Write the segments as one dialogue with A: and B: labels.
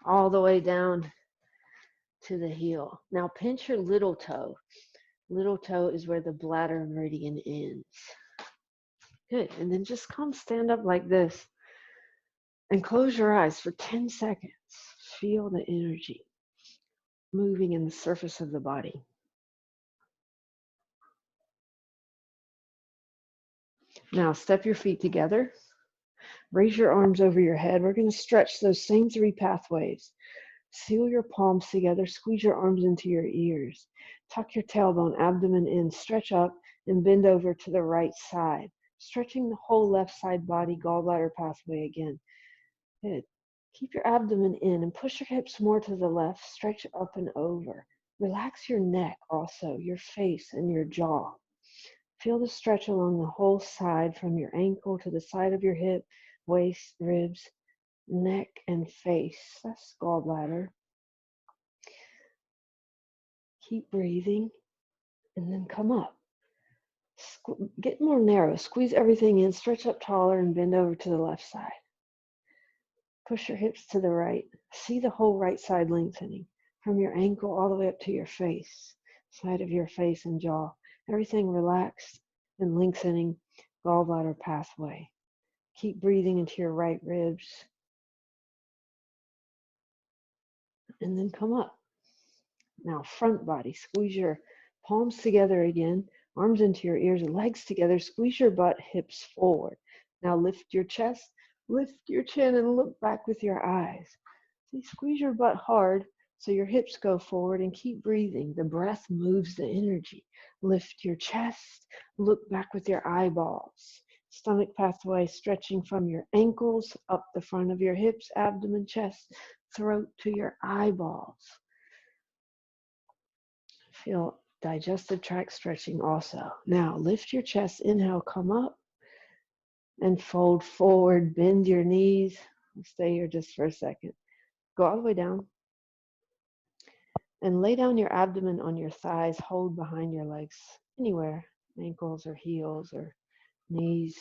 A: all the way down to the heel. Now pinch your little toe. Little toe is where the bladder meridian ends. Good. And then just come stand up like this and close your eyes for 10 seconds. Feel the energy moving in the surface of the body. Now step your feet together. Raise your arms over your head. We're going to stretch those same 3 pathways. Seal your palms together. Squeeze your arms into your ears. Tuck your tailbone, abdomen in. Stretch up and bend over to the right side. Stretching the whole left side body, gallbladder pathway again. Good. Keep your abdomen in and push your hips more to the left. Stretch up and over. Relax your neck also, your face and your jaw. Feel the stretch along the whole side from your ankle to the side of your hip, waist, ribs, neck, and face. That's gallbladder. Keep breathing and then come up. Get more narrow. Squeeze everything in. Stretch up taller and bend over to the left side. Push your hips to the right. See the whole right side lengthening from your ankle all the way up to your face, side of your face and jaw. Everything relaxed and lengthening, gallbladder pathway. Keep breathing into your right ribs. And then come up. Now front body, squeeze your palms together again, arms into your ears, legs together, squeeze your butt, hips forward. Now lift your chest, lift your chin and look back with your eyes. See, squeeze your butt hard so your hips go forward and keep breathing. The breath moves the energy. Lift your chest, look back with your eyeballs. Stomach pathway stretching from your ankles up the front of your hips, abdomen, chest, throat to your eyeballs. Feel digestive tract stretching also. Now lift your chest, inhale, come up and fold forward, bend your knees. Stay here just for a second. Go all the way down and lay down your abdomen on your thighs, hold behind your legs, anywhere, ankles or heels or knees.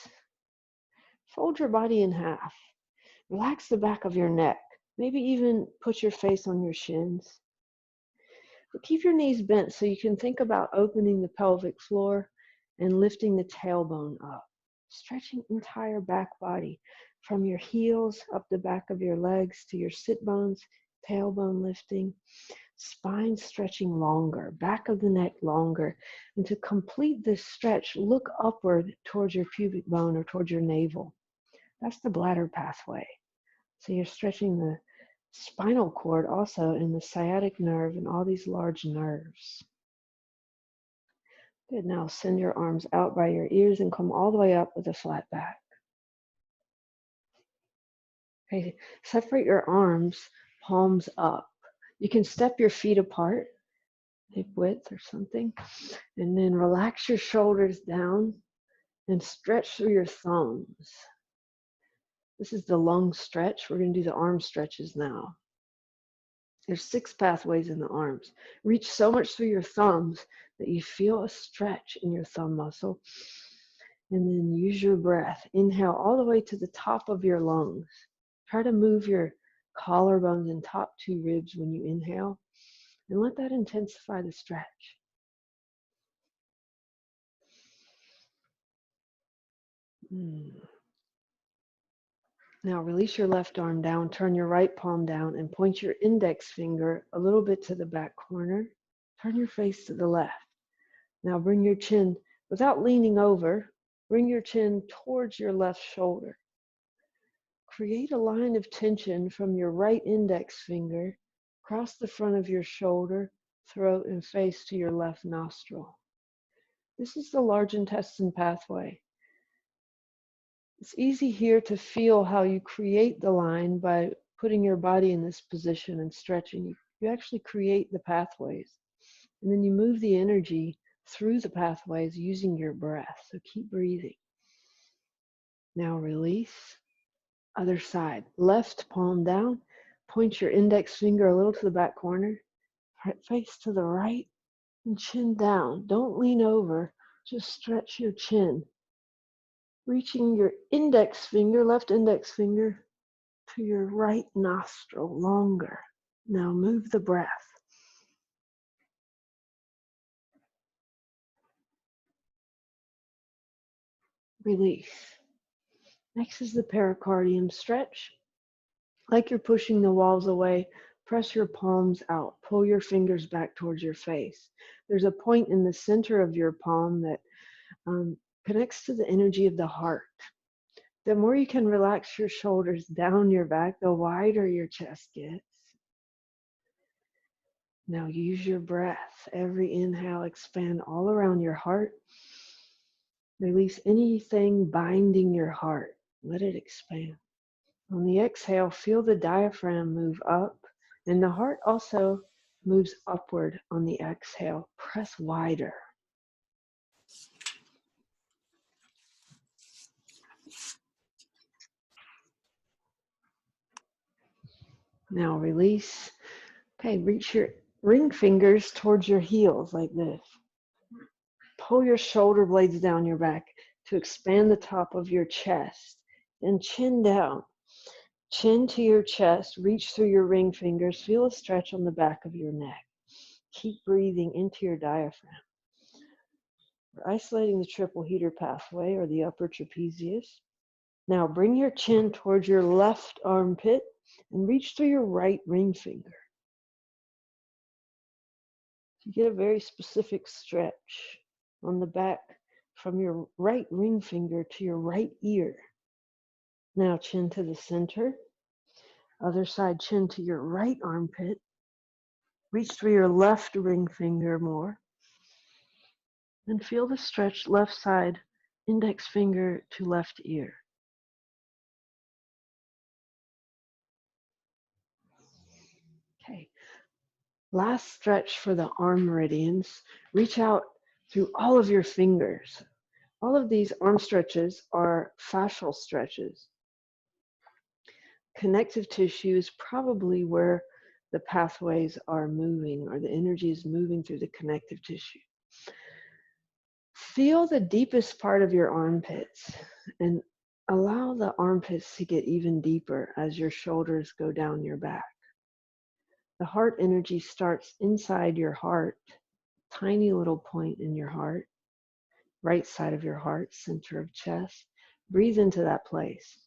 A: Fold your body in half. Relax the back of your neck. Maybe even put your face on your shins. But keep your knees bent so you can think about opening the pelvic floor and lifting the tailbone up. Stretching entire back body from your heels up the back of your legs to your sit bones, tailbone lifting, spine stretching longer, back of the neck longer. And to complete this stretch, look upward towards your pubic bone or towards your navel. That's the bladder pathway. So you're stretching the spinal cord also and the sciatic nerve and all these large nerves. Good. Now send your arms out by your ears and come all the way up with a flat back. Okay. Separate your arms, palms up. You can step your feet apart, hip width or something, and then relax your shoulders down and stretch through your thumbs. This is the lung stretch. We're going to do the arm stretches now. There's 6 pathways in the arms. Reach so much through your thumbs that you feel a stretch in your thumb muscle. And then use your breath. Inhale all the way to the top of your lungs. Try to move your collarbones and top 2 ribs when you inhale. And let that intensify the stretch. Now release your left arm down, turn your right palm down, and point your index finger a little bit to the back corner. Turn your face to the left. Now bring your chin, without leaning over, bring your chin towards your left shoulder. Create a line of tension from your right index finger across the front of your shoulder, throat, and face to your left nostril. This is the large intestine pathway. It's easy here to feel how you create the line by putting your body in this position and stretching. You actually create the pathways. And then you move the energy through the pathways using your breath. So keep breathing. Now release. Other side. Left palm down. Point your index finger a little to the back corner. Face to the right and chin down. Don't lean over. Just stretch your chin. Reaching your index finger, left index finger, to your right nostril longer. Now move the breath. Release. Next is the pericardium stretch. Like you're pushing the walls away, press your palms out. Pull your fingers back towards your face. There's a point in the center of your palm that connects to the energy of the heart. The more you can relax your shoulders down your back, the wider your chest gets. Now use your breath. Every inhale, expand all around your heart. Release anything binding your heart. Let it expand. On the exhale, feel the diaphragm move up, and the heart also moves upward on the exhale. Press wider. Now release. Okay, reach your ring fingers towards your heels like this. Pull your shoulder blades down your back to expand the top of your chest. Then chin down. Chin to your chest. Reach through your ring fingers. Feel a stretch on the back of your neck. Keep breathing into your diaphragm. We're isolating the triple heater pathway or the upper trapezius. Now bring your chin towards your left armpit and reach through your right ring finger. You get a very specific stretch on the back from your right ring finger to your right ear. Now chin to the center. Other side, chin to your right armpit. Reach through your left ring finger more. And feel the stretch left side, index finger to left ear. Okay. Last stretch for the arm meridians. Reach out through all of your fingers. All of these arm stretches are fascial stretches. Connective tissue is probably where the pathways are moving, or the energy is moving through the connective tissue. Feel the deepest part of your armpits and allow the armpits to get even deeper as your shoulders go down your back. The heart energy starts inside your heart, tiny little point in your heart, right side of your heart, center of chest. Breathe into that place.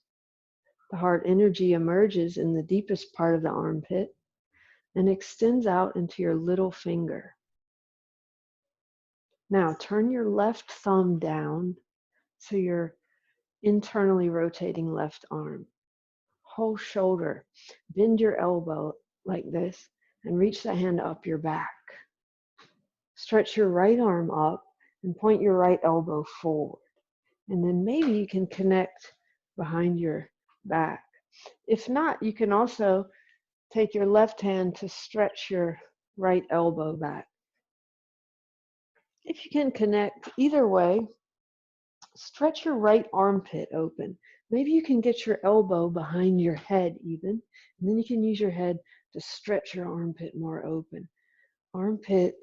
A: The heart energy emerges in the deepest part of the armpit and extends out into your little finger. Now turn your left thumb down to your internally rotating left arm. Whole shoulder. Bend your elbow like this and reach the hand up your back. Stretch your right arm up and point your right elbow forward. And then maybe you can connect behind your back. If not, you can also take your left hand to stretch your right elbow back. If you can connect either way, stretch your right armpit open. Maybe you can get your elbow behind your head even, and then you can use your head to stretch your armpit more open. Armpit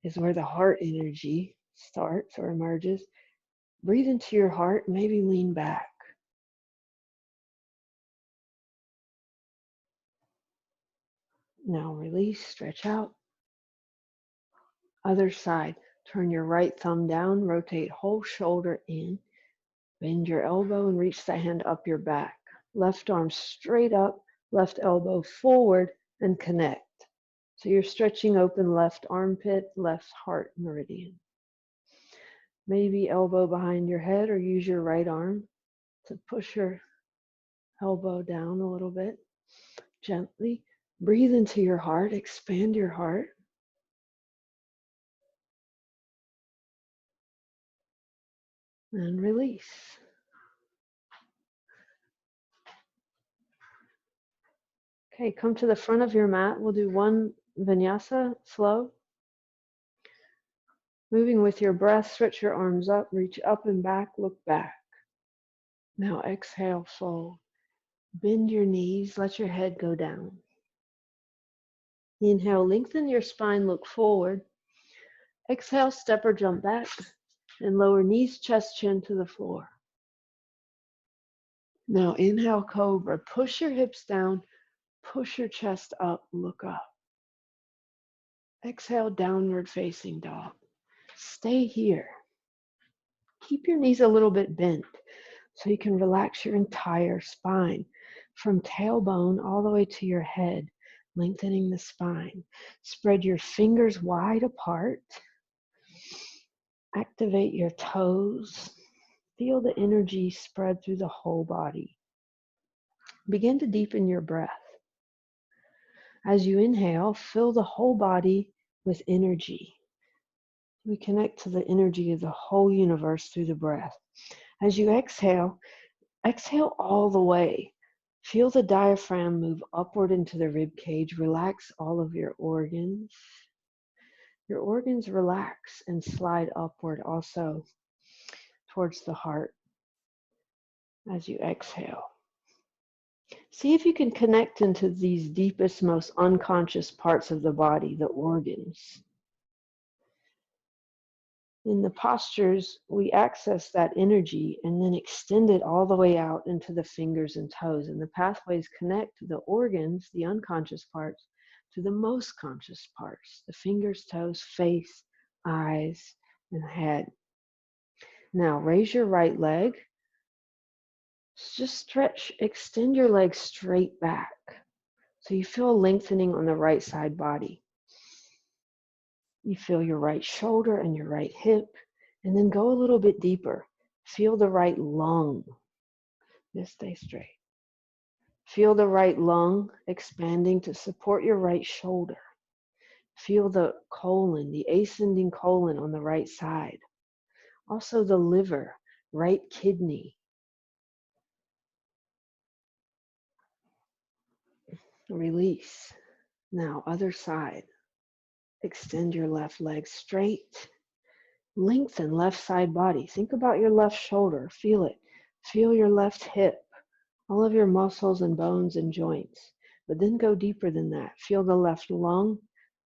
A: is where the heart energy starts or emerges. Breathe into your heart, maybe lean back. Now release, stretch out. Other side, turn your right thumb down, rotate whole shoulder in, bend your elbow and reach the hand up your back. Left arm straight up, left elbow forward and connect. So you're stretching open left armpit, left heart meridian. Maybe elbow behind your head or use your right arm to push your elbow down a little bit. Gently breathe into your heart, expand your heart. And release. Okay, come to the front of your mat. We'll do one Vinyasa, slow. Moving with your breath, stretch your arms up, reach up and back, look back. Now exhale, fold. Bend your knees, let your head go down. Inhale, lengthen your spine, look forward. Exhale, step or jump back, and lower knees, chest, chin to the floor. Now inhale, Cobra. Push your hips down, push your chest up, look up. Exhale, downward facing dog. Stay here. Keep your knees a little bit bent so you can relax your entire spine from tailbone all the way to your head, lengthening the spine. Spread your fingers wide apart. Activate your toes. Feel the energy spread through the whole body. Begin to deepen your breath. As you inhale, fill the whole body with energy. We connect to the energy of the whole universe through the breath. As you exhale, exhale all the way. Feel the diaphragm move upward into the rib cage. Relax all of your organs. Your organs relax and slide upward also towards the heart as you exhale. See if you can connect into these deepest, most unconscious parts of the body, the organs. In the postures, we access that energy and then extend it all the way out into the fingers and toes. And the pathways connect the organs, the unconscious parts, to the most conscious parts, the fingers, toes, face, eyes, and head. Now, raise your right leg. Just stretch, extend your leg straight back. So you feel a lengthening on the right side body. You feel your right shoulder and your right hip, and then go a little bit deeper. Feel the right lung. Just stay straight. Feel the right lung expanding to support your right shoulder. Feel the colon, the ascending colon on the right side. Also the liver, right kidney. Release. Now, other side. Extend your left leg straight. Lengthen left side body. Think about your left shoulder. Feel it. Feel your left hip. All of your muscles and bones and joints. But then go deeper than that. Feel the left lung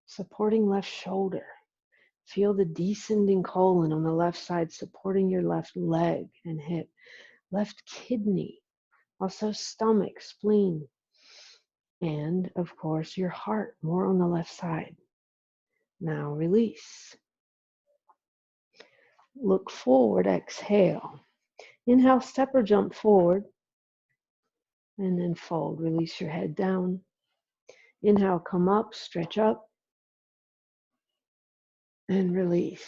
A: supporting left shoulder. Feel the descending colon on the left side supporting your left leg and hip. Left kidney. Also stomach, spleen. And, of course, your heart, more on the left side. Now release. Look forward, exhale. Inhale, step or jump forward. And then fold. Release your head down. Inhale, come up, stretch up. And release.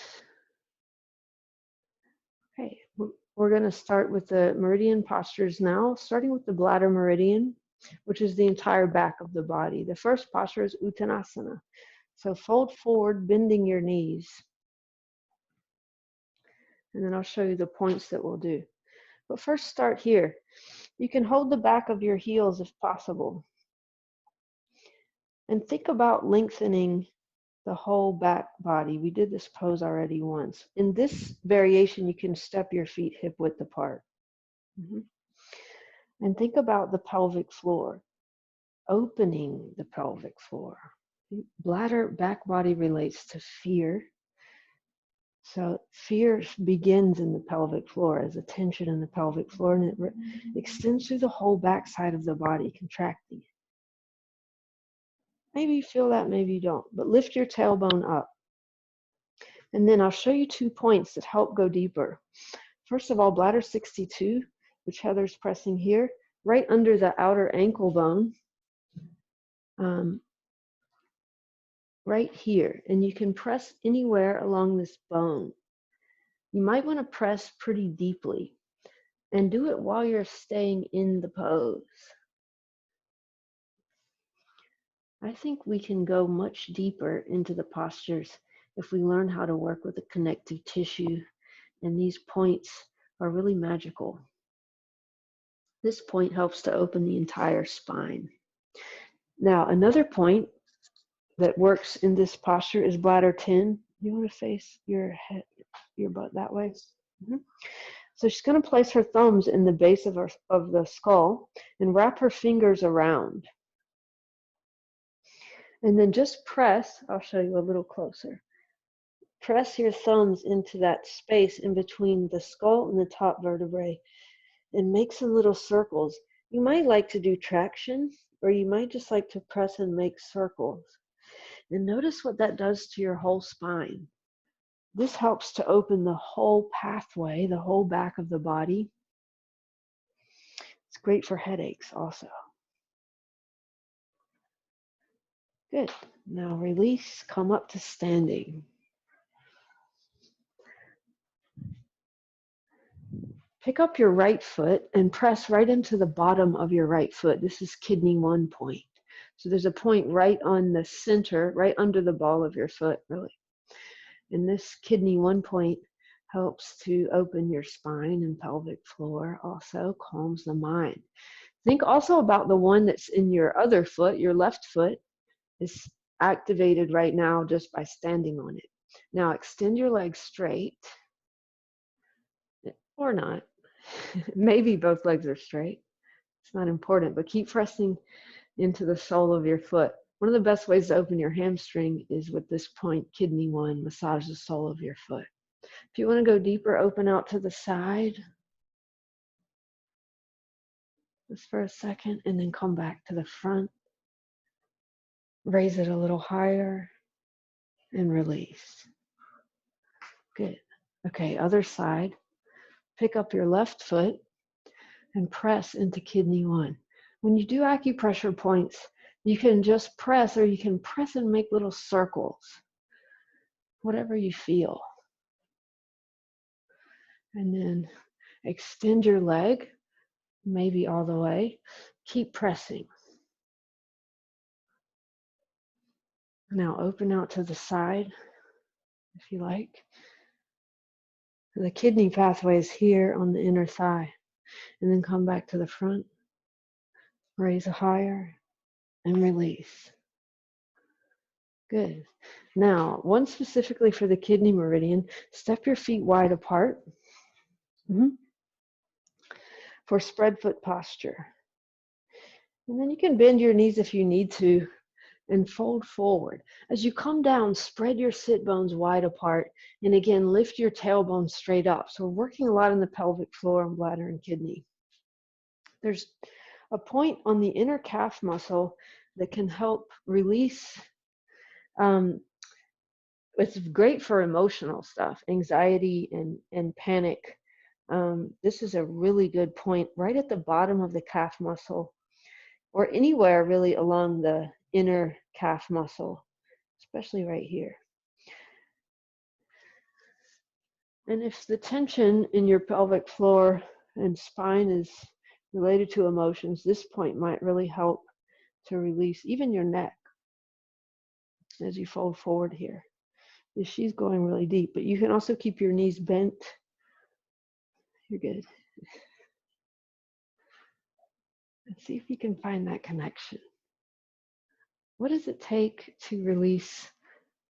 A: Okay, we're going to start with the meridian postures now, starting with the bladder meridian, which is the entire back of the body. The first posture is Uttanasana. So fold forward, bending your knees. And then I'll show you the points that we'll do. But first start here. You can hold the back of your heels if possible. And think about lengthening the whole back body. We did this pose already once. In this variation, you can step your feet hip width apart. And think about the pelvic floor, opening the pelvic floor. Bladder back body relates to fear. So fear begins in the pelvic floor as a tension in the pelvic floor, and it extends through the whole back side of the body, contracting. Maybe you feel that, maybe you don't, but lift your tailbone up. And then I'll show you 2 points that help go deeper. First of all, bladder 62, which Heather's pressing here, right under the outer ankle bone, right here. And you can press anywhere along this bone. You might want to press pretty deeply and do it while you're staying in the pose. I think we can go much deeper into the postures if we learn how to work with the connective tissue, and these points are really magical. This point helps to open the entire spine. Now, another point that works in this posture is Bladder 10. You want to face your head, your butt that way? So she's going to place her thumbs in the base of the skull and wrap her fingers around. And then just press, I'll show you a little closer. Press your thumbs into that space in between the skull and the top vertebrae. and make some little circles. You might like to do traction, or you might just like to press and make circles. And notice what that does to your whole spine. This helps to open the whole pathway, the whole back of the body. It's great for headaches also. Good. Now release, come up to standing. Pick up your right foot and press right into the bottom of your right foot. This is kidney 1 point. So there's a point right on the center, right under the ball of your foot, really. And this kidney 1 point helps to open your spine and pelvic floor, also calms the mind. Think also about the one that's in your other foot, your left foot is activated right now just by standing on it. Now extend your legs straight, or not. Maybe both legs are straight. It's not important, but keep pressing into the sole of your foot. One of the best ways to open your hamstring is with this point, kidney 1, massage the sole of your foot. If you want to go deeper, open out to the side. Just for a second, and then come back to the front. Raise it a little higher and release. Good. Okay, other side. Pick up your left foot and press into kidney 1. When you do acupressure points, you can just press, or you can press and make little circles, whatever you feel. And then extend your leg, maybe all the way. Keep pressing. Now open out to the side, if you like. The kidney pathway is here on the inner thigh. And then come back to the front. Raise higher and release. Good. Now, one specifically for the kidney meridian, step your feet wide apart for spread foot posture. And then you can bend your knees if you need to and fold forward. As you come down, spread your sit bones wide apart, and again, lift your tailbone straight up. So we're working a lot in the pelvic floor and bladder and kidney. There's a point on the inner calf muscle that can help release. It's great for emotional stuff, anxiety and panic. This is a really good point right at the bottom of the calf muscle, or anywhere really along the inner calf muscle, especially right here. And if the tension in your pelvic floor and spine is related to emotions, this point might really help to release even your neck as you fold forward here. She's going really deep, but you can also keep your knees bent. You're good. And see if you can find that connection. What does it take to release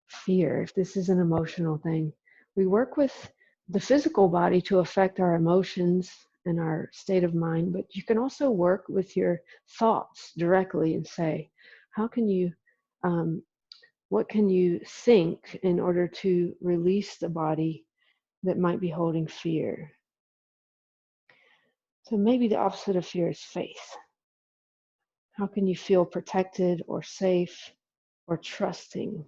A: fear if this is an emotional thing? We work with the physical body to affect our emotions and our state of mind, but you can also work with your thoughts directly and say, how can you, what can you think in order to release the body that might be holding fear? So maybe the opposite of fear is faith. How can you feel protected or safe or trusting?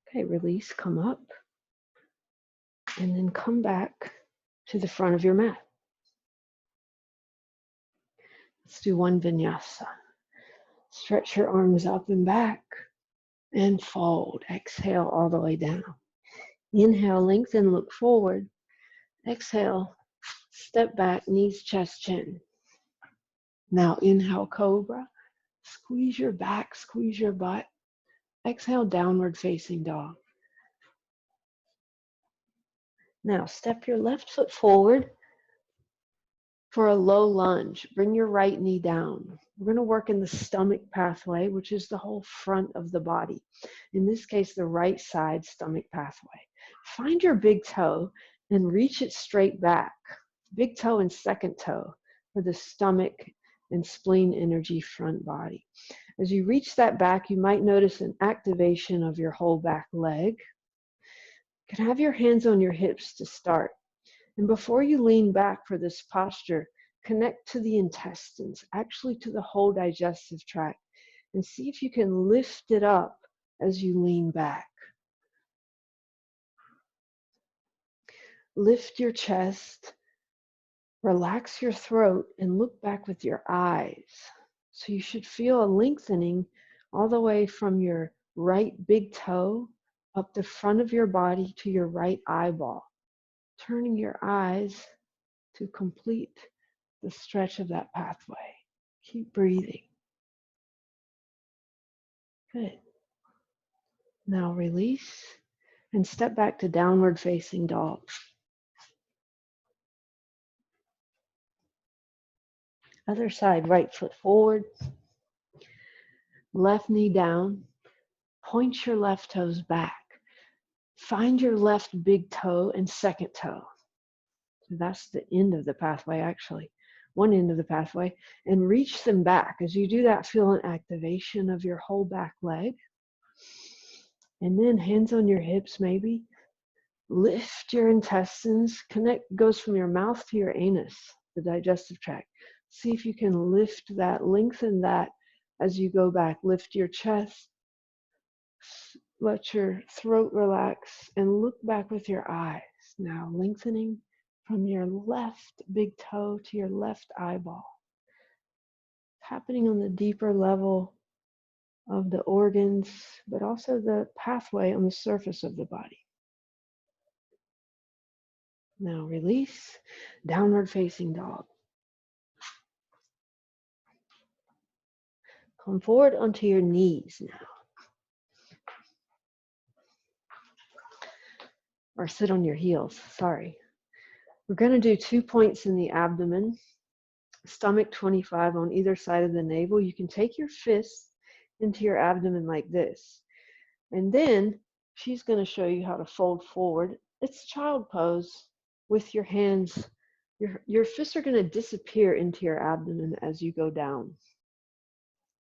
A: Okay, release, come up, and then come back to the front of your mat. Let's do one vinyasa. Stretch your arms up and back and fold. Exhale all the way down. Inhale, lengthen, look forward. Exhale, step back, knees, chest, chin. Now inhale, Cobra. Squeeze your back, squeeze your butt. Exhale, downward facing dog. Now step your left foot forward for a low lunge. Bring your right knee down. We're going to work in the stomach pathway, which is the whole front of the body. In this case, the right side stomach pathway. Find your big toe and reach it straight back. Big toe and second toe for the stomach and spleen energy front body. As you reach that back, you might notice an activation of your whole back leg. You can have your hands on your hips to start. And before you lean back for this posture, connect to the intestines, actually to the whole digestive tract, and see if you can lift it up as you lean back. Lift your chest, relax your throat, and look back with your eyes. So you should feel a lengthening all the way from your right big toe up the front of your body to your right eyeball, turning your eyes to complete the stretch of that pathway. Keep breathing. Good. Now release and step back to downward facing dog. Other side, right foot forward, left knee down, point your left toes back. Find your left big toe and second toe. So that's the end of the pathway, actually. One end of the pathway, and reach them back. As you do that, feel an activation of your whole back leg. And then hands on your hips, maybe. Lift your intestines. Connect, goes from your mouth to your anus, the digestive tract. See if you can lift that, lengthen that as you go back. Lift your chest. Let your throat relax and look back with your eyes. Now lengthening from your left big toe to your left eyeball. Happening on the deeper level of the organs, but also the pathway on the surface of the body. Now release, downward facing dog. Come forward onto your knees now. Or sit on your heels, sorry. We're going to do 2 points in the abdomen, stomach 25 on either side of the navel. You can take your fists into your abdomen like this. And then she's going to show you how to fold forward. It's child pose with your hands. Your fists are going to disappear into your abdomen as you go down.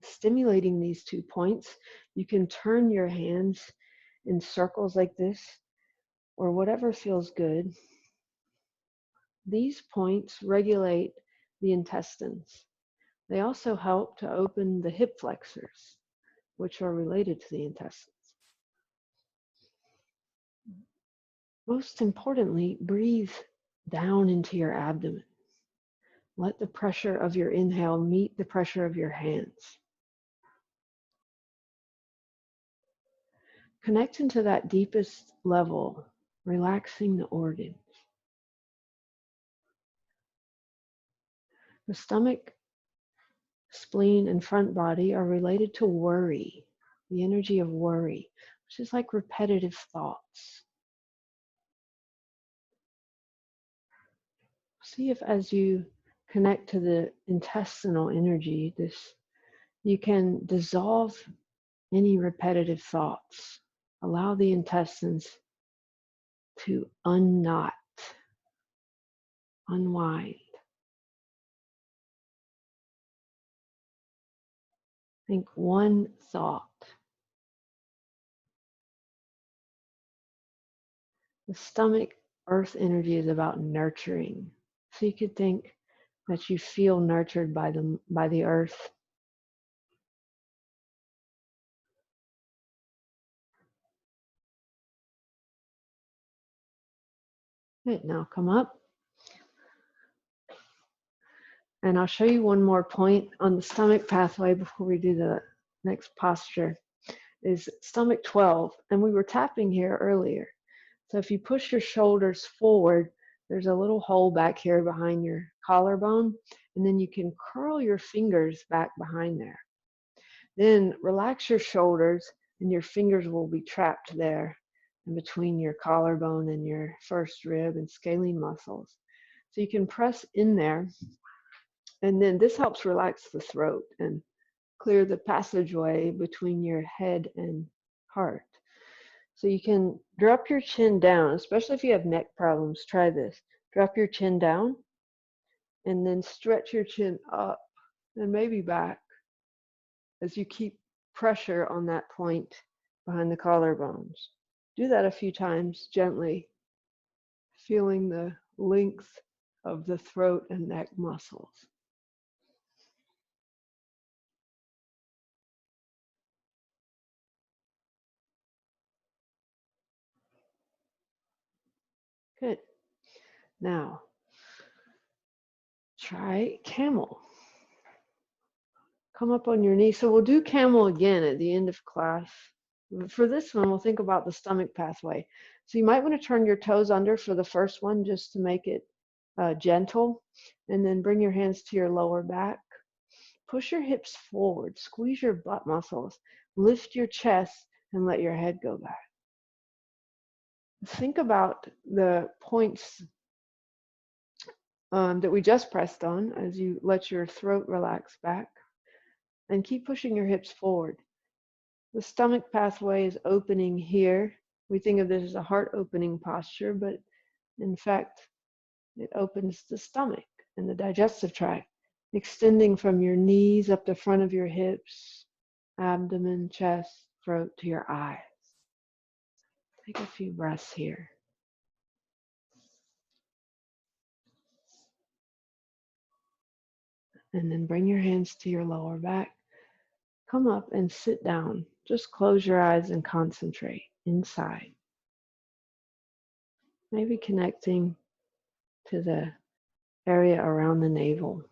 A: Stimulating these 2 points, you can turn your hands in circles like this or whatever feels good. These points regulate the intestines. They also help to open the hip flexors, which are related to the intestines. Most importantly, breathe down into your abdomen. Let the pressure of your inhale meet the pressure of your hands. Connect into that deepest level, relaxing the organs. The stomach, spleen, and front body are related to worry, the energy of worry, which is like repetitive thoughts. See if as you connect to the intestinal energy, you can dissolve any repetitive thoughts. Allow the intestines to unknot, unwind. Think one thought. The stomach earth energy is about nurturing. So you could think that you feel nurtured by the earth. Good, now come up. And I'll show you one more point on the stomach pathway before we do the next posture. Is stomach 12, and we were tapping here earlier. So if you push your shoulders forward, there's a little hole back here behind your collarbone, and then you can curl your fingers back behind there. Then relax your shoulders, and your fingers will be trapped there in between your collarbone and your first rib and scalene muscles. So you can press in there, and then this helps relax the throat and clear the passageway between your head and heart. So you can drop your chin down, especially if you have neck problems, try this. Drop your chin down and then stretch your chin up and maybe back as you keep pressure on that point behind the collarbones. Do that a few times gently, feeling the length of the throat and neck muscles. Good. Now, try Camel. Come up on your knees. So we'll do Camel again at the end of class. For this one, we'll think about the stomach pathway. So you might want to turn your toes under for the first one just to make it gentle. And then bring your hands to your lower back. Push your hips forward. Squeeze your butt muscles. Lift your chest and let your head go back. Think about the points that we just pressed on as you let your throat relax back. And keep pushing your hips forward. The stomach pathway is opening here. We think of this as a heart opening posture, but in fact, it opens the stomach and the digestive tract, extending from your knees up the front of your hips, abdomen, chest, throat to your eyes. Take a few breaths here. And then bring your hands to your lower back. Come up and sit down. Just close your eyes and concentrate inside. Maybe connecting to the area around the navel.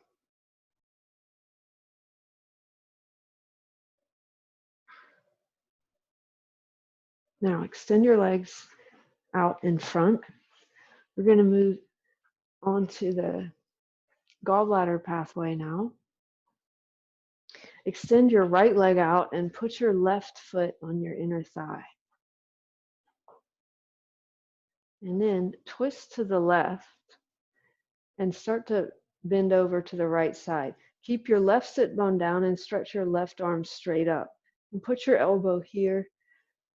A: Now extend your legs out in front. We're going to move on to the gallbladder pathway now. Extend your right leg out and put your left foot on your inner thigh. And then twist to the left and start to bend over to the right side. Keep your left sit bone down and stretch your left arm straight up. And put your elbow here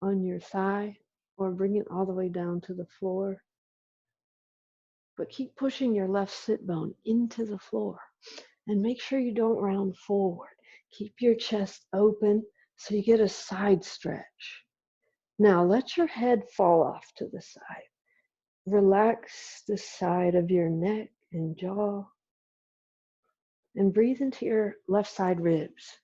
A: on your thigh or bring it all the way down to the floor. But keep pushing your left sit bone into the floor. And make sure you don't round forward. Keep your chest open so you get a side stretch. Now let your head fall off to the side. Relax the side of your neck and jaw. And breathe into your left side ribs.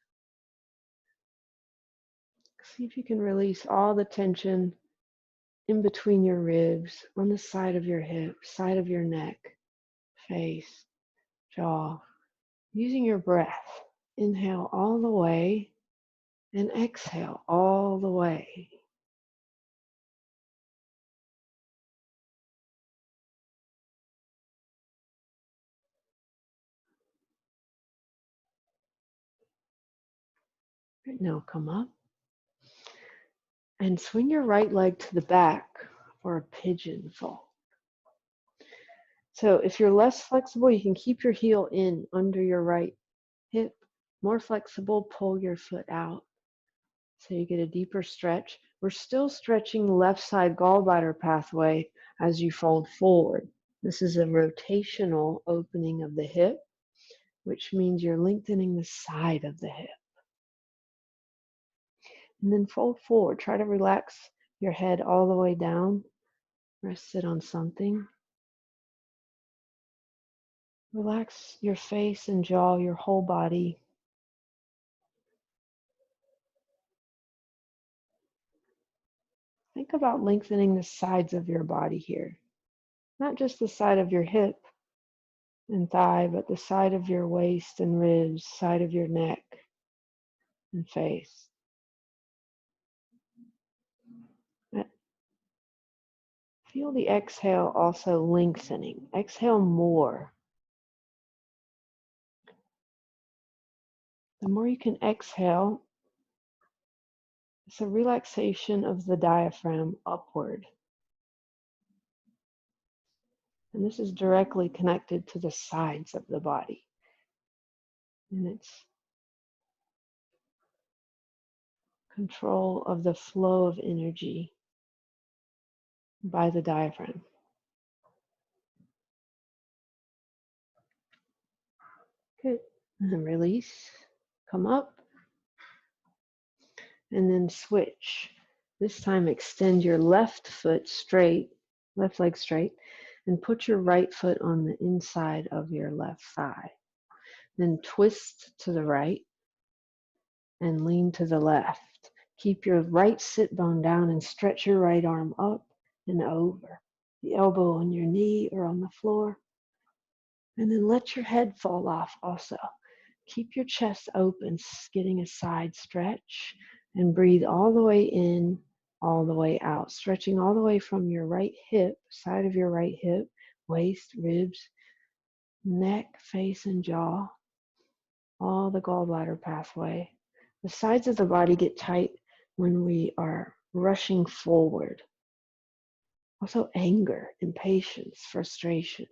A: See if you can release all the tension in between your ribs, on the side of your hip, side of your neck, face, jaw. Using your breath. Inhale all the way and exhale all the way. Right, now come up and swing your right leg to the back for a pigeon fold. So if you're less flexible, you can keep your heel in under your right hip. More flexible, pull your foot out so you get a deeper stretch. We're still stretching the left side gallbladder pathway as you fold forward. This is a rotational opening of the hip, which means you're lengthening the side of the hip. And then fold forward. Try to relax your head all the way down. Rest it on something. Relax your face and jaw, your whole body. Think about lengthening the sides of your body here. Not just the side of your hip and thigh, but the side of your waist and ribs, side of your neck and face. Feel the exhale also lengthening. Exhale more. The more you can exhale, it's a relaxation of the diaphragm upward. And this is directly connected to the sides of the body. And it's control of the flow of energy by the diaphragm. Good. And then release. Come up. And then switch. This time extend your left foot straight, left leg straight, and put your right foot on the inside of your left thigh. Then twist to the right and lean to the left. Keep your right sit bone down and stretch your right arm up and over. The elbow on your knee or on the floor. And then let your head fall off also. Keep your chest open, getting a side stretch, and breathe all the way in, all the way out, stretching all the way from your right hip, side of your right hip, waist, ribs, neck, face, and jaw, all the gallbladder pathway. The sides of the body get tight when we are rushing forward. Also anger, impatience, frustration.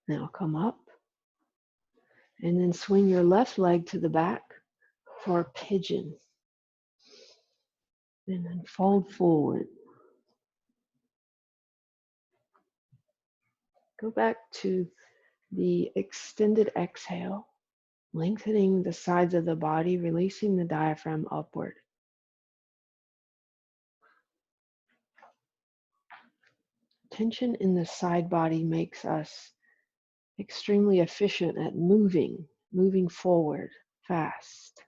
A: Now come up and then swing your left leg to the back for pigeon. And then fold forward. Go back to the extended exhale, lengthening the sides of the body, releasing the diaphragm upward. Tension in the side body makes us extremely efficient at moving forward fast.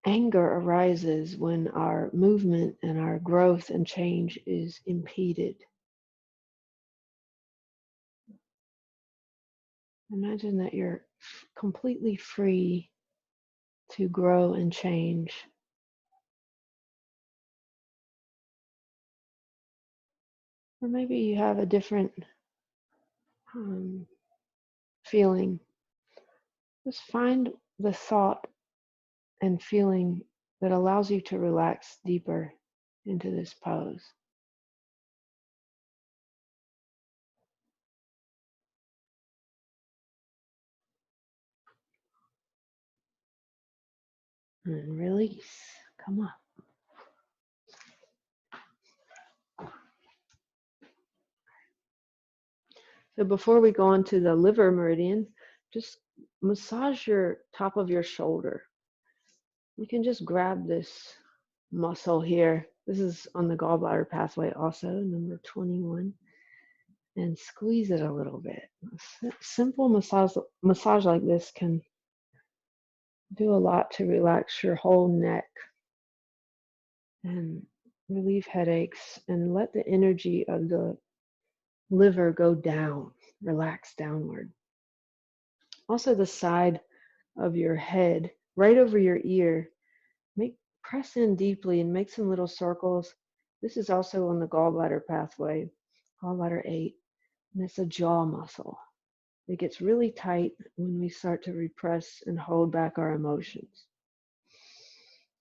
A: Anger arises when our movement and our growth and change is impeded. Imagine that you're completely free to grow and change. Or maybe you have a different feeling. Just find the thought and feeling that allows you to relax deeper into this pose. And release. Come on. So before we go on to the liver meridian, just massage your top of your shoulder. You can just grab this muscle here. This is on the gallbladder pathway also, number 21. And squeeze it a little bit. A simple massage like this can do a lot to relax your whole neck and relieve headaches and let the energy of the liver go down, relax downward. Also the side of your head, right over your ear, press in deeply and make some little circles. This is also on the gallbladder pathway, gallbladder 8, and it's a jaw muscle. It gets really tight when we start to repress and hold back our emotions,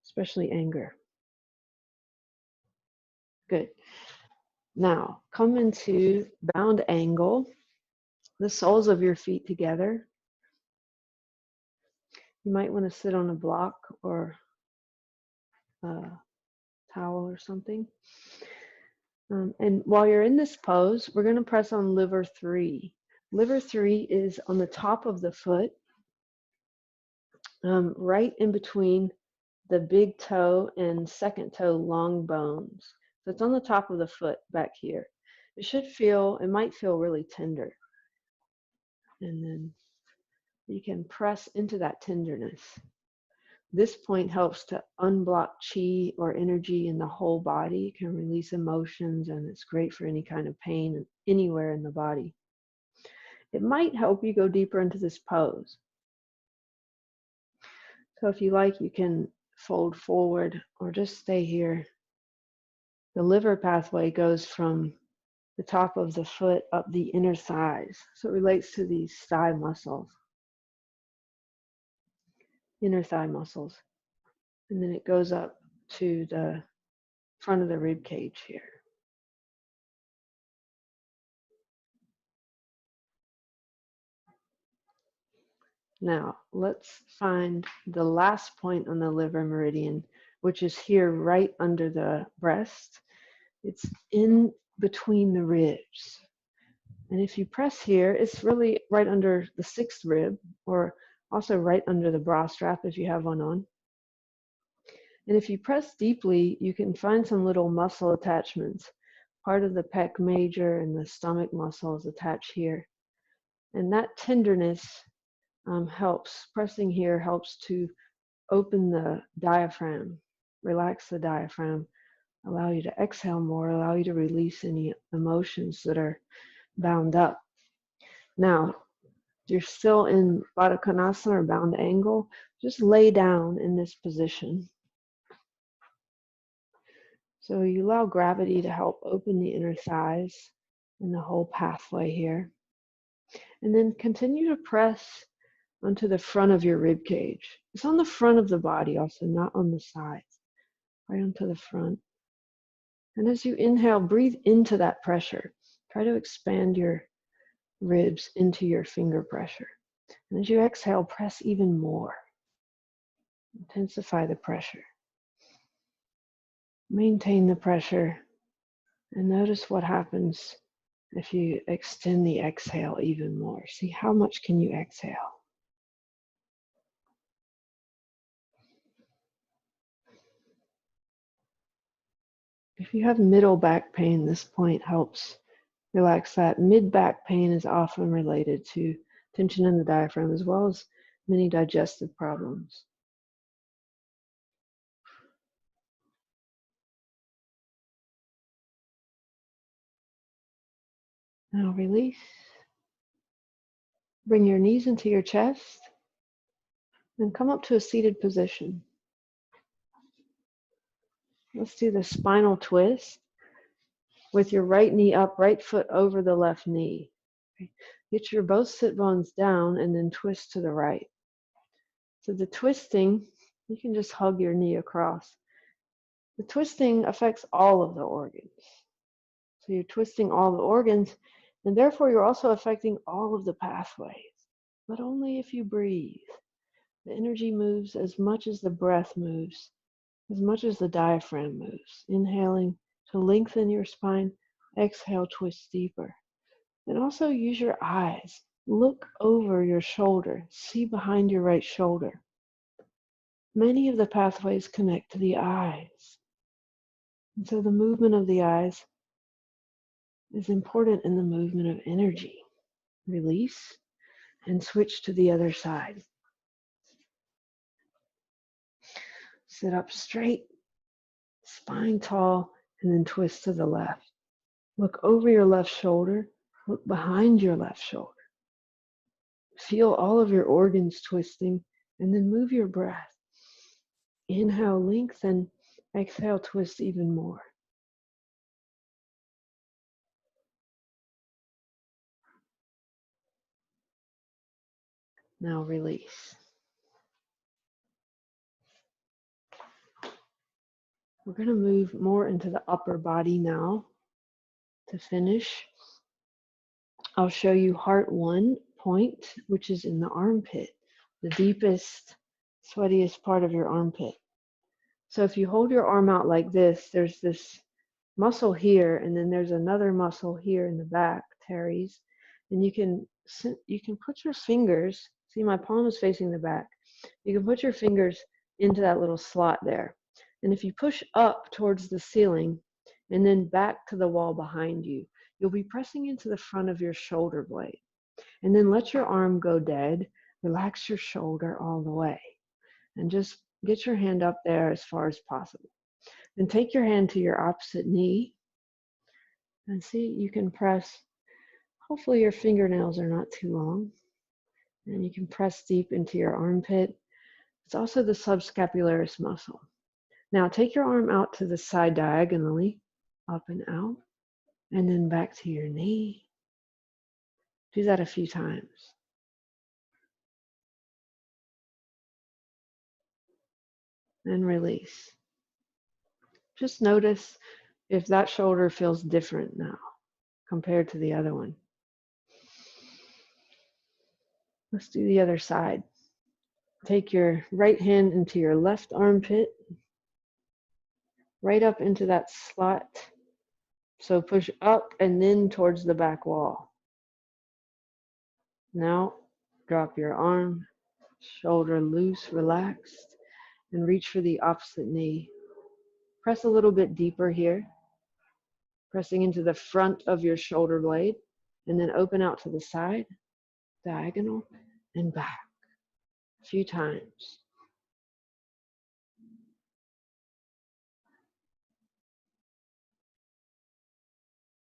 A: especially anger. Good. Now, come into bound angle, the soles of your feet together. You might want to sit on a block or a towel or something. And while you're in this pose, we're going to press on liver 3. Liver 3 is on the top of the foot, right in between the big toe and second toe long bones. So it's on the top of the foot back here. It might feel really tender. And then you can press into that tenderness. This point helps to unblock chi or energy in the whole body. It can release emotions, and it's great for any kind of pain anywhere in the body. It might help you go deeper into this pose. So if you like, you can fold forward or just stay here. The liver pathway goes from the top of the foot up the inner thighs. So it relates to these thigh muscles, inner thigh muscles. And then it goes up to the front of the rib cage here. Now, let's find the last point on the liver meridian, which is here right under the breast. It's in between the ribs. And if you press here, it's really right under the 6th rib, or also right under the bra strap if you have one on. And if you press deeply, you can find some little muscle attachments. Part of the pec major and the stomach muscle is attached here. And that tenderness helps. Pressing here helps to open the diaphragm, relax the diaphragm, allow you to exhale more, allow you to release any emotions that are bound up. Now, you're still in Baddha Konasana or bound angle, just lay down in this position. So you allow gravity to help open the inner thighs and the whole pathway here. And then continue to press onto the front of your rib cage. It's on the front of the body also, not on the sides, right onto the front. And as you inhale, breathe into that pressure. Try to expand your ribs into your finger pressure. And as you exhale, press even more. Intensify the pressure. Maintain the pressure. And notice what happens if you extend the exhale even more. See how much can you exhale. If you have middle back pain, this point helps relax that. Mid back pain is often related to tension in the diaphragm as well as many digestive problems. Now release. Bring your knees into your chest and come up to a seated position. Let's do the spinal twist with your right knee up, right foot over the left knee. Get your both sit bones down and then twist to the right. So the twisting, you can just hug your knee across. The twisting affects all of the organs. So you're twisting all the organs, and therefore you're also affecting all of the pathways, but only if you breathe. The energy moves as much as the breath moves, as much as the diaphragm moves. Inhaling to lengthen your spine, exhale, twist deeper. And also use your eyes. Look over your shoulder, see behind your right shoulder. Many of the pathways connect to the eyes. And so the movement of the eyes is important in the movement of energy. Release and switch to the other side. Sit up straight, spine tall, and then twist to the left. Look over your left shoulder, look behind your left shoulder. Feel all of your organs twisting, and then move your breath. Inhale, lengthen, exhale, twist even more. Now release. We're going to move more into the upper body now. To finish, I'll show you heart 1 point, which is in the armpit, the deepest, sweatiest part of your armpit. So if you hold your arm out like this, there's this muscle here, and then there's another muscle here in the back, teres, and you can put your fingers, see my palm is facing the back, you can put your fingers into that little slot there. And if you push up towards the ceiling and then back to the wall behind you, you'll be pressing into the front of your shoulder blade. And then let your arm go dead, relax your shoulder all the way, and just get your hand up there as far as possible. Then take your hand to your opposite knee and see, you can press, hopefully your fingernails are not too long, and you can press deep into your armpit. It's also the subscapularis muscle. Now take your arm out to the side diagonally, up and out, and then back to your knee. Do that a few times. And release. Just notice if that shoulder feels different now compared to the other one. Let's do the other side. Take your right hand into your left armpit, right up into that slot. So push up and then towards the back wall. Now drop your arm, shoulder loose, relaxed, and reach for the opposite knee. Press a little bit deeper here, pressing into the front of your shoulder blade, and then open out to the side, diagonal, and back a few times.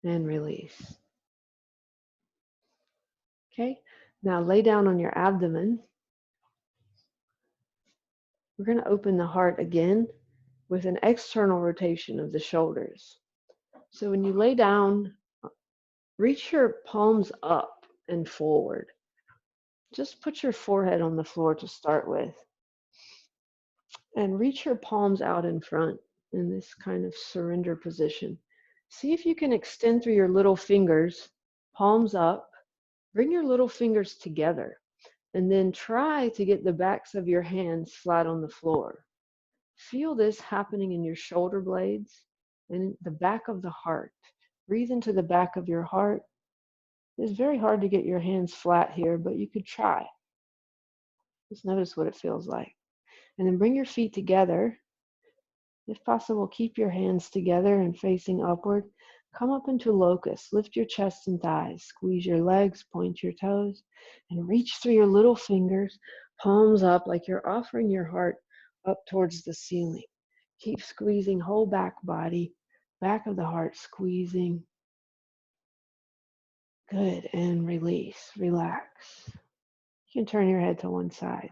A: And release. Okay, now lay down on your abdomen. We're going to open the heart again with an external rotation of the shoulders. So when you lay down, reach your palms up and forward. Just put your forehead on the floor to start with. And reach your palms out in front in this kind of surrender position. See if you can extend through your little fingers, palms up. Bring your little fingers together. And then try to get the backs of your hands flat on the floor. Feel this happening in your shoulder blades and the back of the heart. Breathe into the back of your heart. It's very hard to get your hands flat here, but you could try. Just notice what it feels like. And then bring your feet together. If possible, keep your hands together and facing upward. Come up into locust. Lift your chest and thighs. Squeeze your legs, point your toes, and reach through your little fingers, palms up like you're offering your heart up towards the ceiling. Keep squeezing, whole back body, back of the heart squeezing. Good, and release, relax. You can turn your head to one side.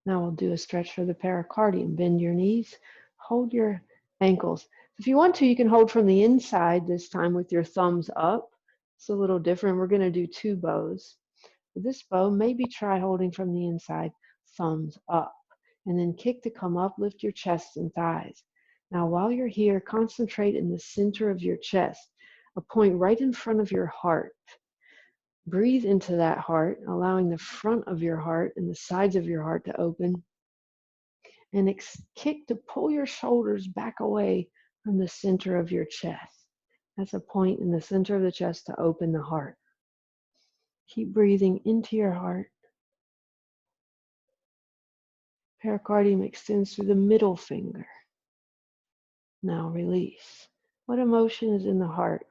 A: Now we'll do a stretch for the pericardium. Bend your knees, hold your ankles. If you want to, you can hold from the inside this time with your thumbs up. It's a little different. We're going to do two bows. For this bow, maybe try holding from the inside, thumbs up. And then kick to come up, lift your chest and thighs. Now while you're here, concentrate in the center of your chest, a point right in front of your heart. Breathe into that heart, allowing the front of your heart and the sides of your heart to open. And kick to pull your shoulders back away from the center of your chest. That's a point in the center of the chest to open the heart. Keep breathing into your heart. Pericardium extends through the middle finger. Now release. What emotion is in the heart?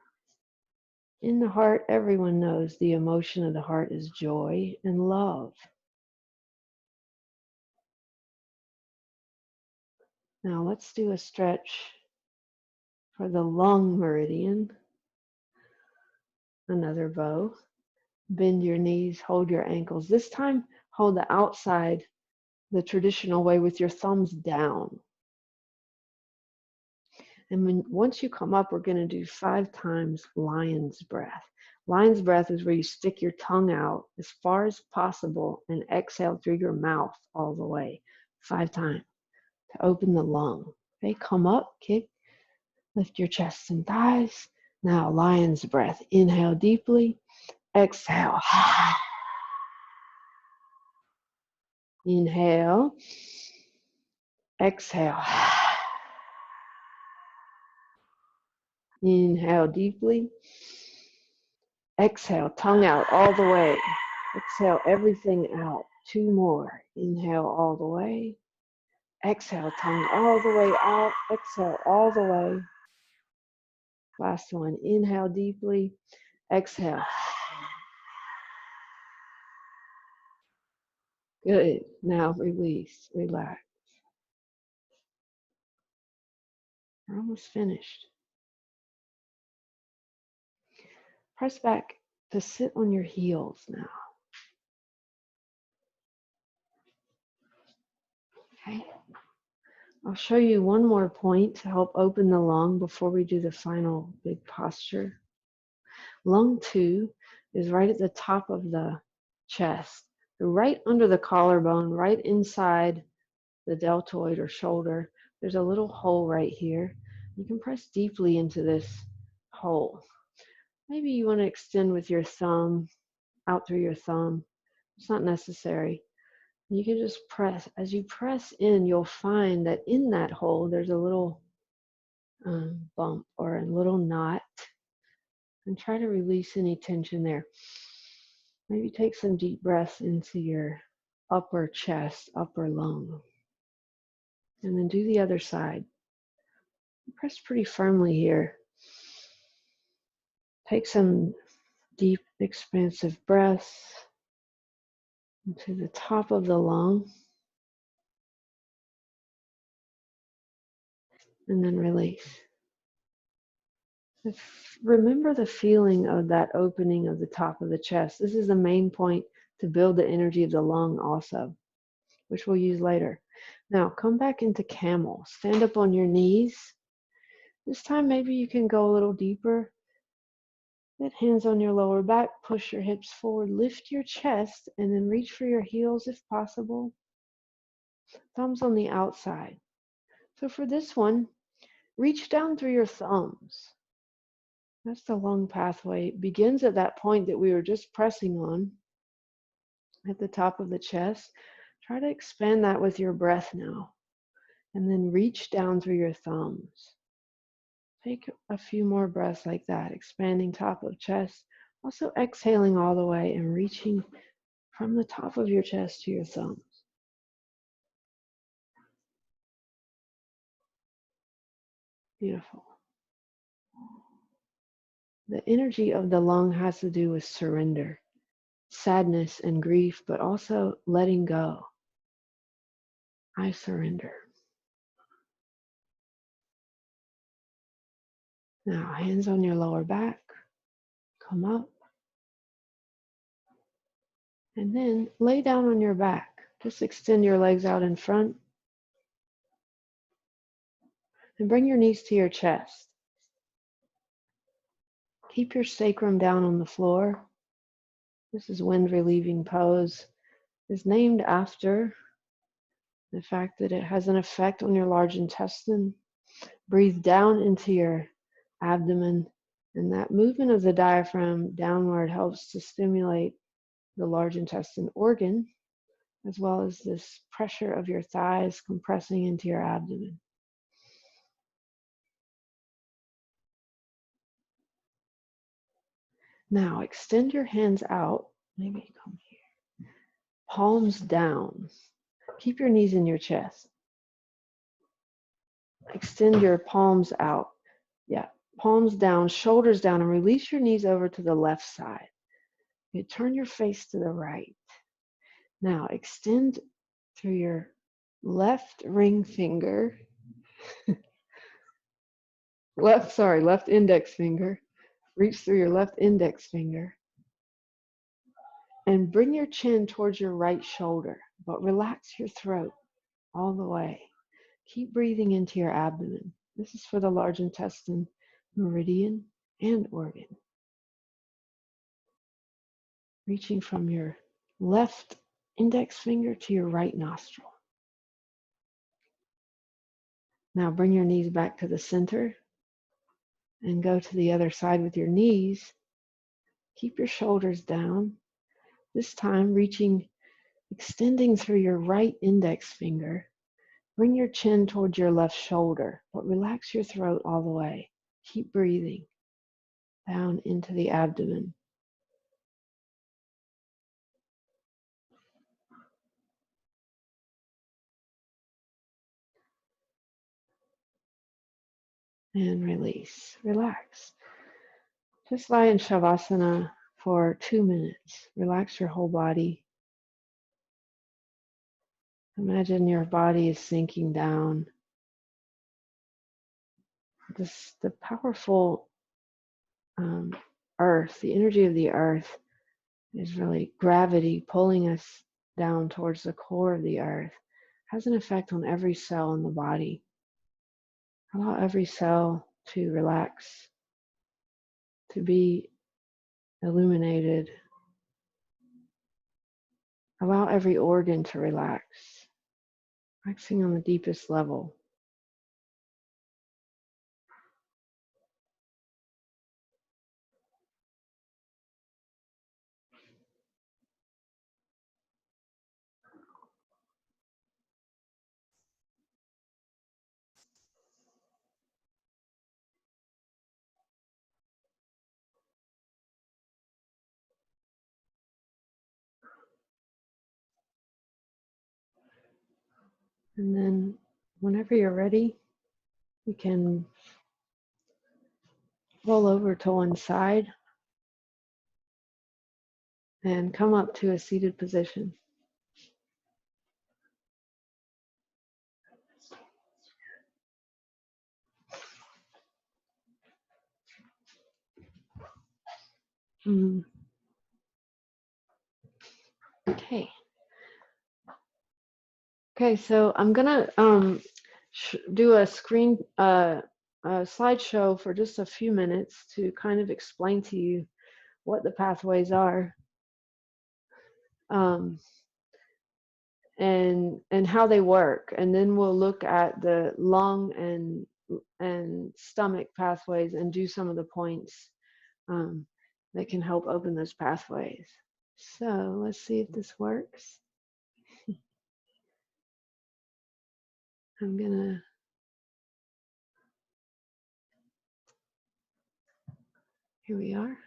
A: In the heart, everyone knows the emotion of the heart is joy and love. Now let's do a stretch for the lung meridian. Another bow. Bend your knees, hold your ankles. This time, hold the outside the traditional way with your thumbs down. And once you come up, we're going to do 5 times lion's breath. Lion's breath is where you stick your tongue out as far as possible and exhale through your mouth all the way. 5 times to open the lung. Okay, come up, kick, lift your chest and thighs. Now lion's breath. Inhale deeply, exhale. Inhale, exhale. Inhale deeply. Exhale, tongue out all the way. Exhale everything out. 2 more. Inhale all the way. Exhale, tongue all the way out. Exhale all the way. Last one. Inhale deeply. Exhale. Good. Now release. Relax. We're almost finished. Press back to sit on your heels now. Okay. I'll show you one more point to help open the lung before we do the final big posture. Lung 2 is right at the top of the chest, right under the collarbone, right inside the deltoid or shoulder. There's a little hole right here. You can press deeply into this hole. Maybe you want to extend with your thumb, out through your thumb. It's not necessary. You can just press. As you press in, you'll find that in that hole, there's a little bump or a little knot. And try to release any tension there. Maybe take some deep breaths into your upper chest, upper lung. And then do the other side. Press pretty firmly here. Take some deep, expansive breaths into the top of the lung. And then release. Remember the feeling of that opening of the top of the chest. This is the main point to build the energy of the lung also, which we'll use later. Now, come back into Camel. Stand up on your knees. This time, maybe you can go a little deeper. Get hands on your lower back. Push your hips forward. Lift your chest, and then reach for your heels if possible. Thumbs on the outside. So for this one, reach down through your thumbs. That's the lung pathway. It begins at that point that we were just pressing on at the top of the chest. Try to expand that with your breath now. And then reach down through your thumbs. Take a few more breaths like that, expanding top of chest. Also exhaling all the way and reaching from the top of your chest to your thumbs. Beautiful. The energy of the lung has to do with surrender, sadness and grief, but also letting go. I surrender. Now, hands on your lower back. Come up. And then lay down on your back. Just extend your legs out in front. And bring your knees to your chest. Keep your sacrum down on the floor. This is wind relieving pose. It's named after the fact that it has an effect on your large intestine. Breathe down into your abdomen, and that movement of the diaphragm downward helps to stimulate the large intestine organ, as well as this pressure of your thighs compressing into your abdomen. Now extend your hands out. Maybe come here. Palms down. Keep your knees in your chest. Extend your palms out. Yeah, palms down, shoulders down, and release your knees over to the left side. You turn your face to the right. Now extend through your left ring finger. left index finger. Reach through your left index finger. And bring your chin towards your right shoulder, but relax your throat all the way. Keep breathing into your abdomen. This is for the large intestine, meridian, and organ. Reaching from your left index finger to your right nostril. Now bring your knees back to the center and go to the other side with your knees. Keep your shoulders down. This time extending through your right index finger. Bring your chin towards your left shoulder, but relax your throat all the way. Keep breathing down into the abdomen. And release. Relax. Just lie in Shavasana for 2 minutes. Relax your whole body. Imagine your body is sinking down. The powerful earth, the energy of the earth is really gravity pulling us down towards the core of the earth. Has an effect on every cell in the body. Allow every cell to relax, to be illuminated. Allow every organ to relax, relaxing on the deepest level. And then whenever you're ready, you can roll over to one side and come up to a seated position. Okay. Okay, so I'm gonna do a slideshow for just a few minutes to kind of explain to you what the pathways are, and how they work, and then we'll look at the lung and stomach pathways and do some of the points that can help open those pathways. So let's see if this works. I'm gonna here we are.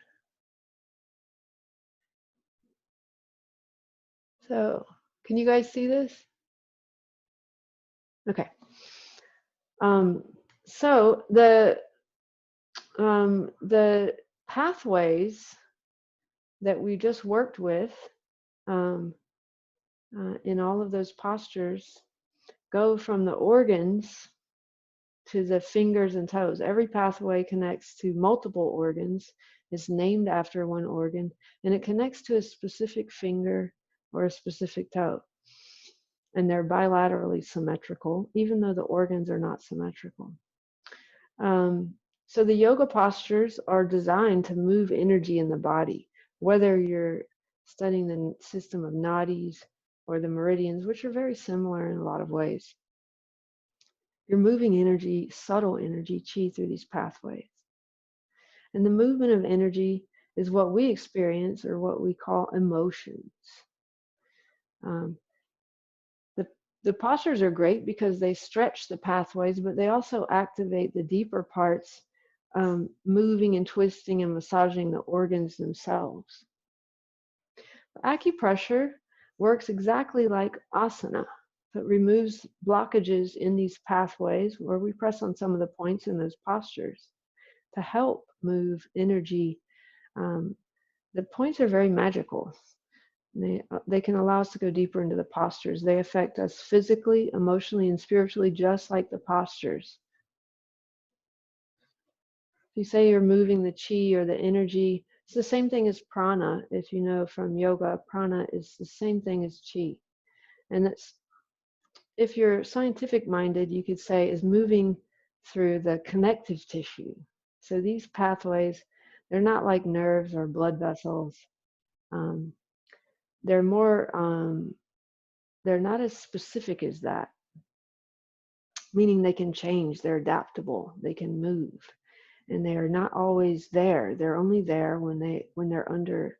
A: So can you guys see this? Okay. So the pathways that we just worked with in all of those postures go from the organs to the fingers and toes. Every pathway connects to multiple organs, is named after one organ, and it connects to a specific finger or a specific toe. And they're bilaterally symmetrical, even though the organs are not symmetrical. So the yoga postures are designed to move energy in the body, whether you're studying the system of nadis or the meridians, which are very similar in a lot of ways. You're moving energy, subtle energy, chi, through these pathways. And the movement of energy is what we experience, or what we call emotions. The postures are great because they stretch the pathways, but they also activate the deeper parts, moving and twisting and massaging the organs themselves. Acupressure works exactly like asana. It removes blockages in these pathways where we press on some of the points in those postures to help move energy. The points are very magical. They can allow us to go deeper into the postures. They affect us physically, emotionally, and spiritually, just like the postures. If you say you're moving the chi or the energy, it's the same thing as prana. If you know from yoga, prana is the same thing as chi. And that's, if you're scientific minded, you could say is moving through the connective tissue. So these pathways, they're not like nerves or blood vessels. They're more, they're not as specific as that, meaning they can change, they're adaptable, they can move, and they are not always there. They're only there when they're under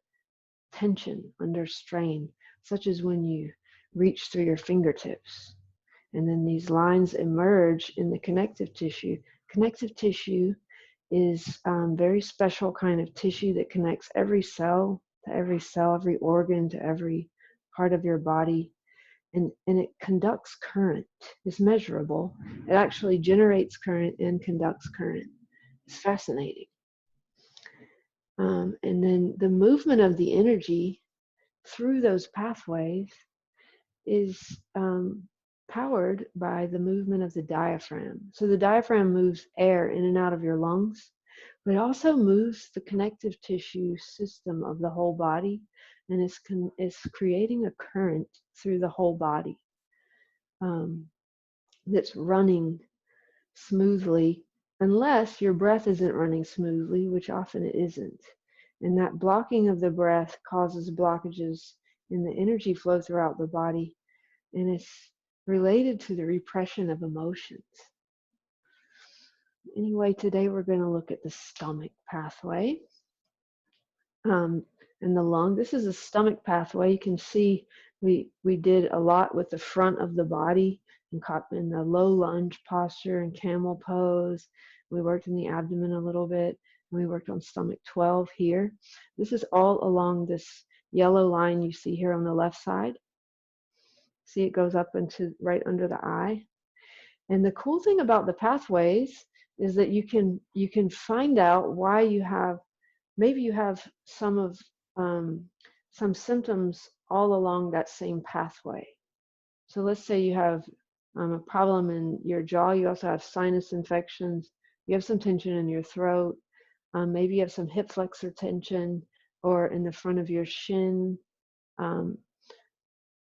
A: tension, under strain, such as when you reach through your fingertips. And then these lines emerge in the connective tissue. Connective tissue is very special kind of tissue that connects every cell, every organ, to every part of your body. And it conducts current. It's measurable. It actually generates current and conducts current. It's fascinating. And then the movement of the energy through those pathways is powered by the movement of the diaphragm. So the diaphragm moves air in and out of your lungs, but it also moves the connective tissue system of the whole body, and is creating a current through the whole body that's running smoothly, unless your breath isn't running smoothly, which often it isn't. And that blocking of the breath causes blockages in the energy flow throughout the body, and it's related to the repression of emotions. Anyway, today we're going to look at the stomach pathway and the lung. This is a stomach pathway. You can see we did a lot with the front of the body in the low lunge posture and camel pose. We worked in the abdomen a little bit. And we worked on stomach 12 here. This is all along this yellow line you see here on the left side. See, it goes up into right under the eye. And the cool thing about the pathways is that you can find out why you have, maybe you have some symptoms all along that same pathway. So let's say you have a problem in your jaw, you also have sinus infections, you have some tension in your throat, maybe you have some hip flexor tension or in the front of your shin.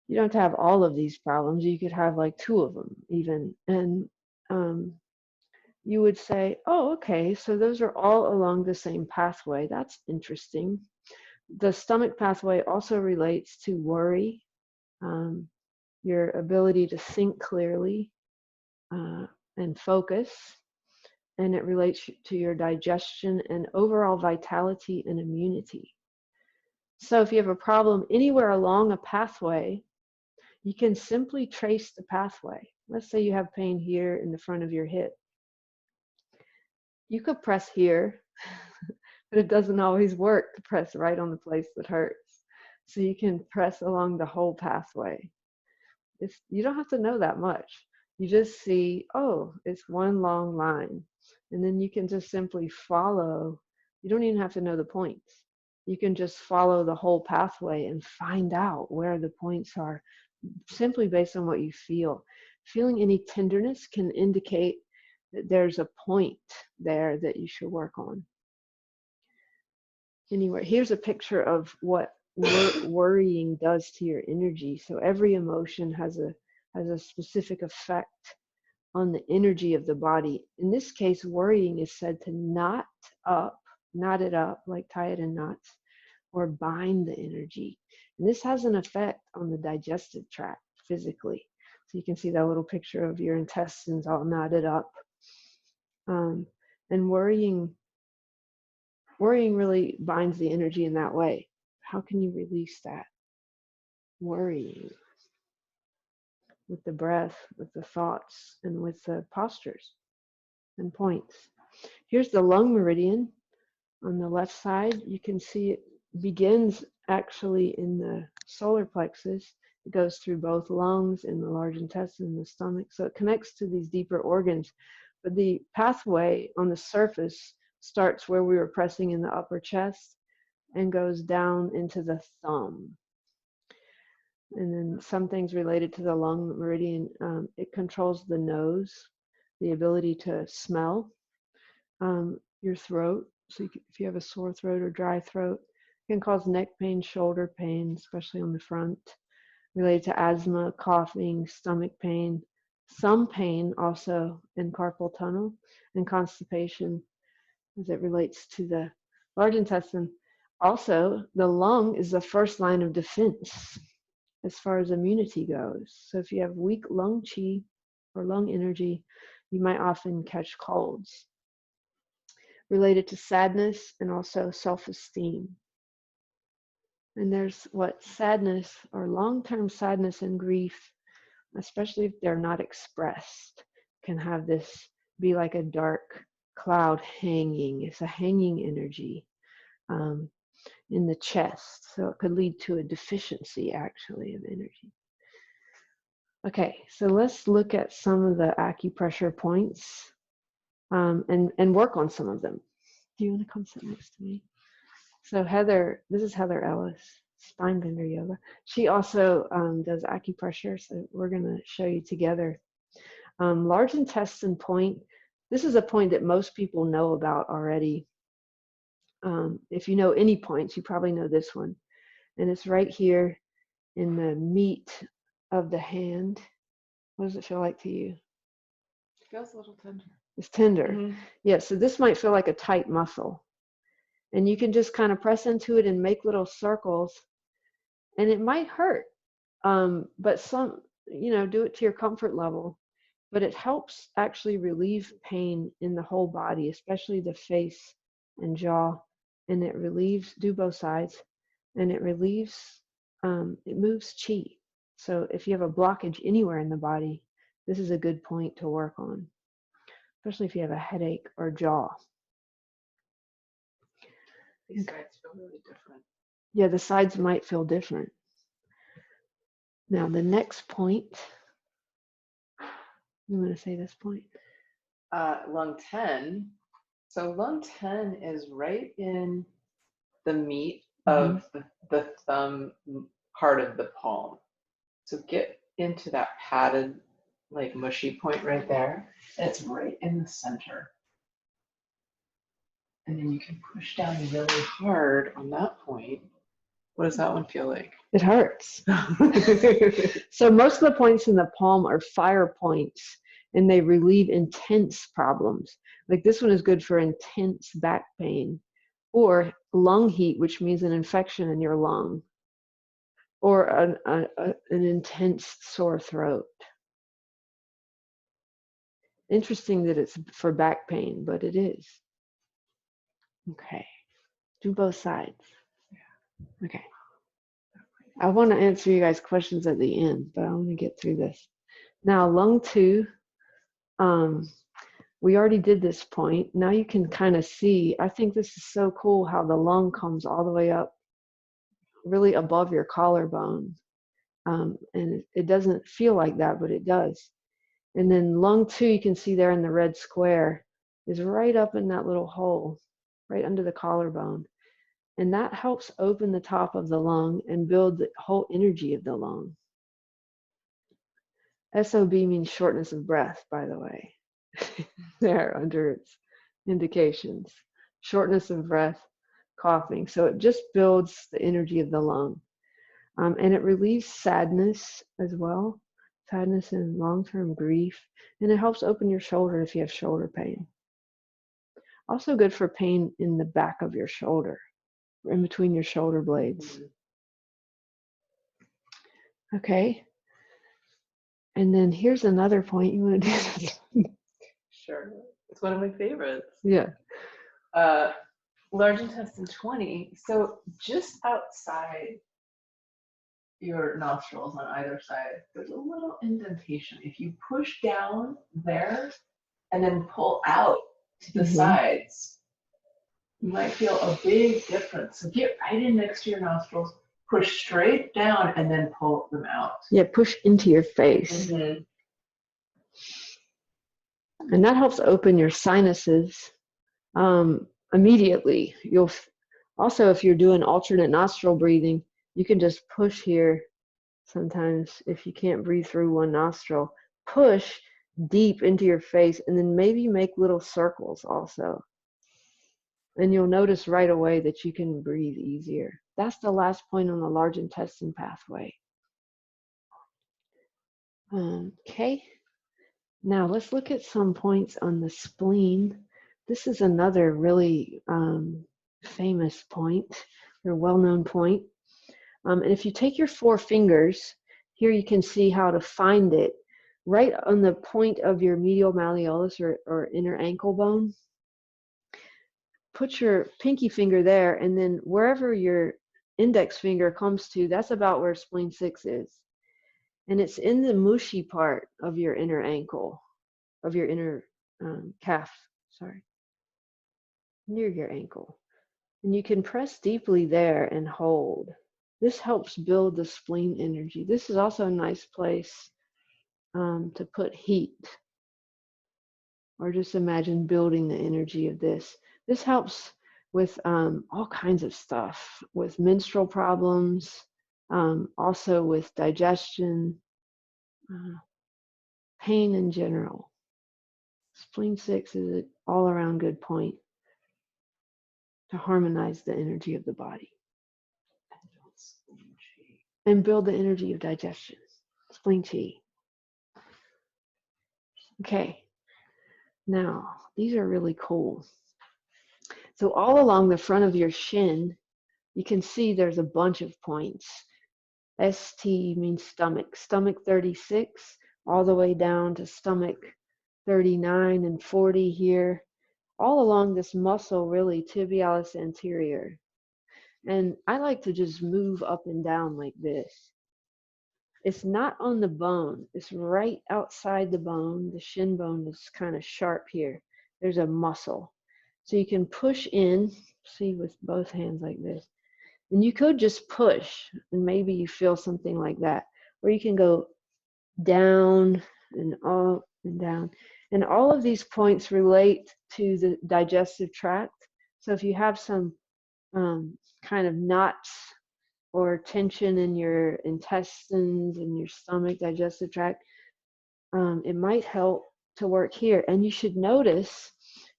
A: You don't have to have all of these problems. You could have like 2 of them even. And you would say, oh, okay, so those are all along the same pathway. That's interesting. The stomach pathway also relates to worry, your ability to think clearly and focus, and it relates to your digestion and overall vitality and immunity. So if you have a problem anywhere along a pathway, you can simply trace the pathway. Let's say you have pain here in the front of your hip. You could press here, but it doesn't always work to press right on the place that hurts. So you can press along the whole pathway. You don't have to know that much. You just see, oh, it's one long line. And then you can just simply follow. You don't even have to know the points. You can just follow the whole pathway and find out where the points are simply based on what you feel. Feeling any tenderness can indicate that there's a point there that you should work on. Anyway, here's a picture of what worrying does to your energy. So every emotion has a specific effect on the energy of the body. In this case, worrying is said to knot it up, like tie it in knots, or bind the energy. And this has an effect on the digestive tract physically. So you can see that little picture of your intestines all knotted up. And worrying really binds the energy in that way. How can you release that? Worrying with the breath, with the thoughts, and with the postures and points. Here's the lung meridian on the left side. You can see it begins actually in the solar plexus. It goes through both lungs and the large intestine and the stomach. So it connects to these deeper organs. But the pathway on the surface starts where we were pressing in the upper chest and goes down into the thumb. And then some things related to the lung meridian, it controls the nose, the ability to smell, your throat. So if you have a sore throat or dry throat, it can cause neck pain, shoulder pain, especially on the front, related to asthma, coughing, stomach pain, some pain also in carpal tunnel, and constipation as it relates to the large intestine. Also, the lung is the first line of defense as far as immunity goes. So if you have weak lung qi or lung energy, you might often catch colds. Related to sadness and also self-esteem. And there's sadness or long-term sadness and grief, especially if they're not expressed, can have this be like a dark cloud hanging. It's a hanging energy in the chest. So it could lead to a deficiency actually of energy. Okay, so let's look at some of the acupressure points and work on some of them. Do you want to come sit next to me? So Heather, this is Heather Ellis, Spine Bender Yoga. She also does acupressure, so we're going to show you together. Large intestine point, this is a point that most people know about already. If you know any points, you probably know this one. And it's right here in the meat of the hand. What does it feel like to you?
B: It feels a little tender.
A: It's tender. Mm-hmm. Yeah, so this might feel like a tight muscle. And you can just kind of press into it and make little circles. And it might hurt, but some, do it to your comfort level. But it helps actually relieve pain in the whole body, especially the face and jaw. And it relieves, do both sides, and it relieves, it moves qi. So if you have a blockage anywhere in the body, this is a good point to work on, especially if you have a headache or jaw.
B: These sides feel really different.
A: Yeah, the sides might feel different. Now the next point, you want to say this point?
B: Lung 10. So lung 10 is right in the meat of the thumb part of the palm. So get into that padded, like mushy point right there. It's right in the center. And then you can push down really hard on that point. What does that one feel like?
A: It hurts. So most of the points in the palm are fire points, and they relieve intense problems. Like this one is good for intense back pain, or lung heat, which means an infection in your lung, or an intense sore throat. Interesting that it's for back pain, but it is. Okay, do both sides. Okay. I want to answer you guys' questions at the end, but I want to get through this. Now, lung 2, we already did this point. Now you can kind of see, I think this is so cool how the lung comes all the way up, really above your collarbone. And it doesn't feel like that, but it does. And then lung 2, you can see there in the red square, is right up in that little hole, right under the collarbone. And that helps open the top of the lung and build the whole energy of the lung. SOB means shortness of breath, by the way, there under its indications. Shortness of breath, coughing. So it just builds the energy of the lung. And it relieves sadness as well, sadness and long-term grief. And it helps open your shoulder if you have shoulder pain. Also good for pain in the back of your shoulder, in between your shoulder blades. Okay. And then here's another point. You want to do this?
B: Sure. It's one of my favorites.
A: Yeah.
B: Large intestine 20. So just outside your nostrils on either side, there's a little indentation. If you push down there and then pull out to the sides, you might feel a big difference. So get right in next to your nostrils, push straight down, and then pull them out.
A: Yeah, push into your face. And that helps open your sinuses immediately. You'll also, if you're doing alternate nostril breathing, you can just push here. Sometimes if you can't breathe through one nostril, push deep into your face and then maybe make little circles also. And you'll notice right away that you can breathe easier. That's the last point on the large intestine pathway. Okay. Now let's look at some points on the spleen. This is another really famous point, or well-known point. And if you take your 4 fingers, here you can see how to find it. Right on the point of your medial malleolus or inner ankle bone, put your pinky finger there, and then wherever your index finger comes to, that's about where spleen 6 is. And it's in the mushy part of your inner ankle, of your inner calf, near your ankle. And you can press deeply there and hold. This helps build the spleen energy. This is also a nice place to put heat, or just imagine building the energy of this. This helps with all kinds of stuff, with menstrual problems, also with digestion, pain in general. Spleen 6 is an all-around good point to harmonize the energy of the body and build the energy of digestion. Spleen chi. Okay, now these are really cool. So all along the front of your shin, you can see there's a bunch of points. ST means stomach, stomach 36, all the way down to stomach 39 and 40 here, all along this muscle, really, tibialis anterior. And I like to just move up and down like this. It's not on the bone, it's right outside the bone. The shin bone is kind of sharp here. There's a muscle. So you can push in, see, with both hands like this. And you could just push, and maybe you feel something like that. or you can go down and up and down. And all of these points relate to the digestive tract. So if you have some kind of knots or tension in your intestines and your stomach, digestive tract, it might help to work here. And you should notice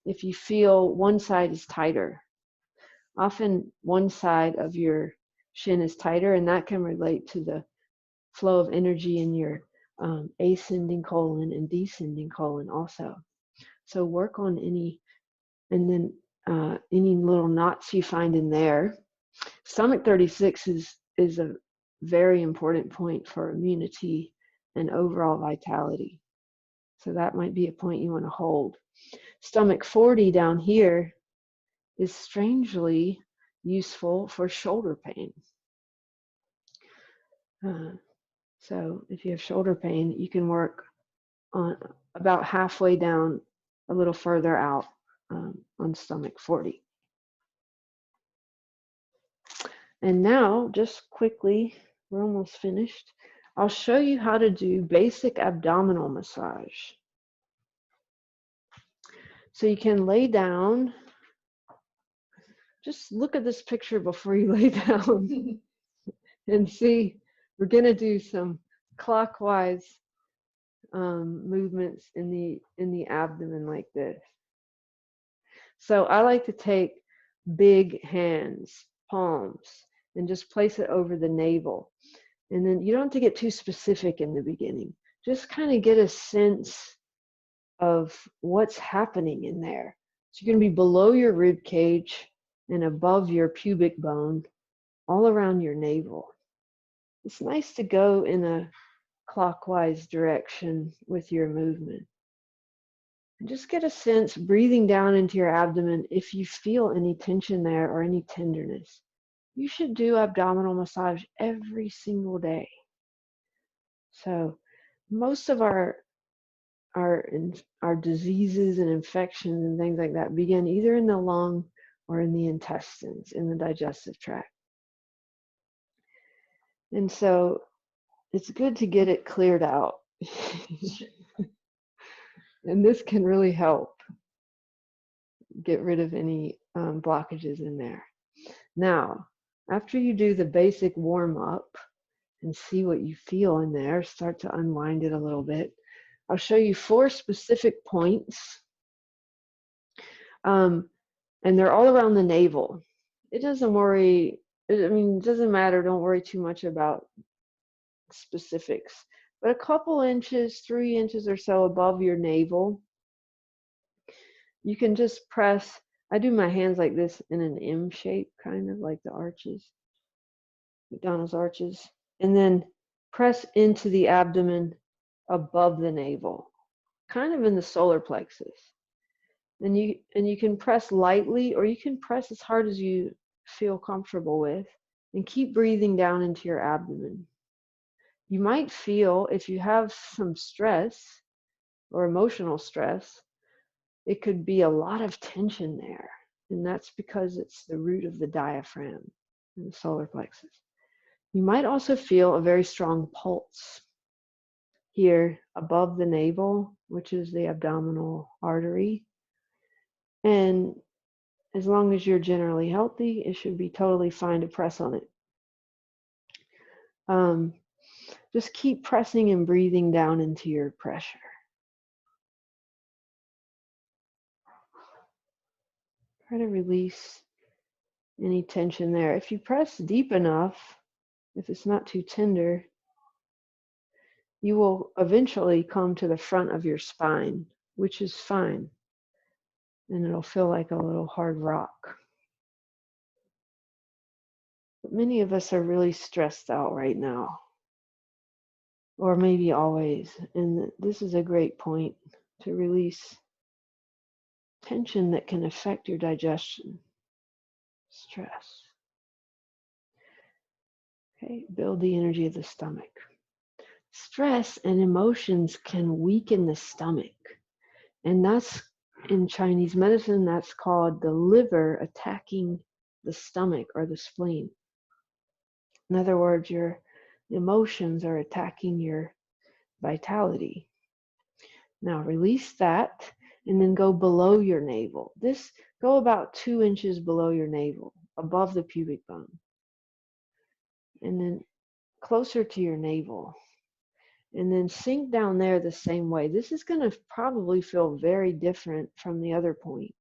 A: if you feel one side is tighter. Often one side of your shin is tighter, and that can relate to the flow of energy in your ascending colon and descending colon also. So work on any, and then any little knots you find in there. Stomach 36 is a very important point for immunity and overall vitality. So that might be a point you want to hold. Stomach 40 down here is strangely useful for shoulder pain. So if you have shoulder pain, you can work on about halfway down, a little further out on stomach 40. And now, just quickly, we're almost finished. I'll show you how to do basic abdominal massage. So you can lay down. Just look at this picture before you lay down and see. We're going to do some clockwise movements in the abdomen like this. So I like to take big hands, palms, and just place it over the navel. And then you don't have to get too specific in the beginning. Just kind of get a sense of what's happening in there. So you're going to be below your rib cage and above your pubic bone, all around your navel. It's nice to go in a clockwise direction with your movement. And just get a sense, breathing down into your abdomen, if you feel any tension there or any tenderness. You should do abdominal massage every single day. So most of our diseases and infections and things like that begin either in the lung or in the intestines, in the digestive tract. And so it's good to get it cleared out. And this can really help get rid of any blockages in there. Now, after you do the basic warm up and see what you feel in there, start to unwind it a little bit. I'll show you 4 specific points. And they're all around the navel. It doesn't matter, don't worry too much about specifics. But a couple inches, 3 inches or so above your navel, you can just press. I do my hands like this in an M shape, kind of like the arches, McDonald's arches, and then press into the abdomen above the navel, kind of in the solar plexus. And you can press lightly, or you can press as hard as you feel comfortable with, and keep breathing down into your abdomen. You might feel, if you have some stress or emotional stress, it could be a lot of tension there. And that's because it's the root of the diaphragm in the solar plexus. You might also feel a very strong pulse here above the navel, which is the abdominal artery. And as long as you're generally healthy, it should be totally fine to press on it. Just keep pressing and breathing down into your pressure. Try to release any tension there. If you press deep enough, if it's not too tender, you will eventually come to the front of your spine, which is fine. And it'll feel like a little hard rock. But many of us are really stressed out right now, or maybe always. And this is a great point to release tension that can affect your digestion. Stress. Okay, build the energy of the stomach. Stress and emotions can weaken the stomach. And that's, in Chinese medicine, that's called the liver attacking the stomach or the spleen. In other words, your emotions are attacking your vitality. Now release that and then go below your navel. Go about 2 inches below your navel, above the pubic bone. And then closer to your navel. And then sink down there the same way. This is going to probably feel very different from the other point.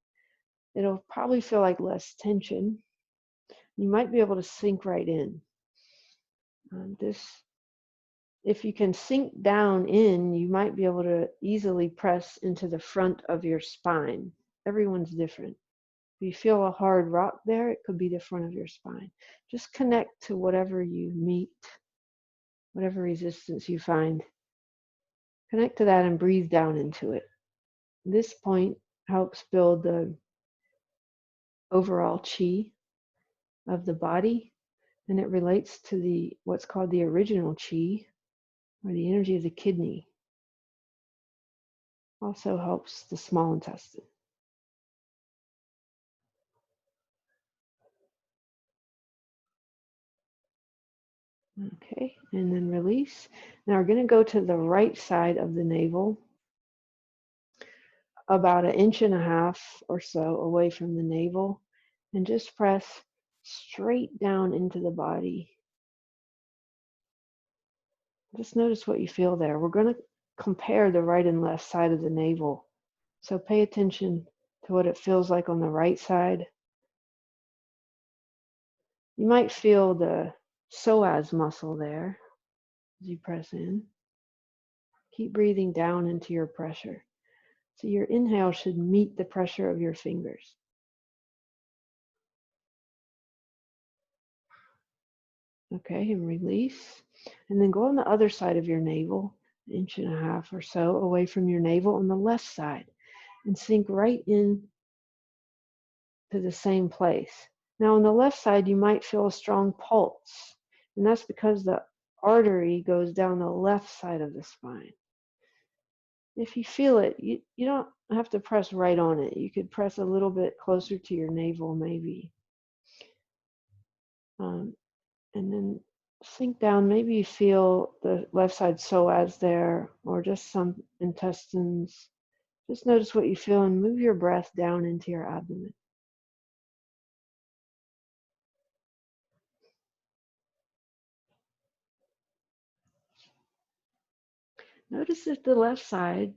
A: It'll probably feel like less tension. You might be able to sink right in. If you can sink down in, you might be able to easily press into the front of your spine. Everyone's different. If you feel a hard rock there, it could be the front of your spine. Just connect to whatever you meet, whatever resistance you find. Connect to that and breathe down into it. This point helps build the overall chi of the body, and it relates to what's called the original chi, or the energy of the kidney. Also helps the small intestine. Okay, and then release. Now we're going to go to the right side of the navel, about 1.5 inches or so away from the navel, and just press straight down into the body. Just notice what you feel there. We're going to compare the right and left side of the navel. So pay attention to what it feels like on the right side. You might feel the psoas muscle there as you press in. Keep breathing down into your pressure. So your inhale should meet the pressure of your fingers. Okay, and release. And then go on the other side of your navel, 1.5 inches or so away from your navel on the left side, and sink right in to the same place. Now on the left side, you might feel a strong pulse, and that's because the artery goes down the left side of the spine. If you feel it, you don't have to press right on it. You could press a little bit closer to your navel, maybe. And then sink down. Maybe you feel the left side psoas there, or just some intestines. Just notice what you feel and move your breath down into your abdomen. Notice if the left side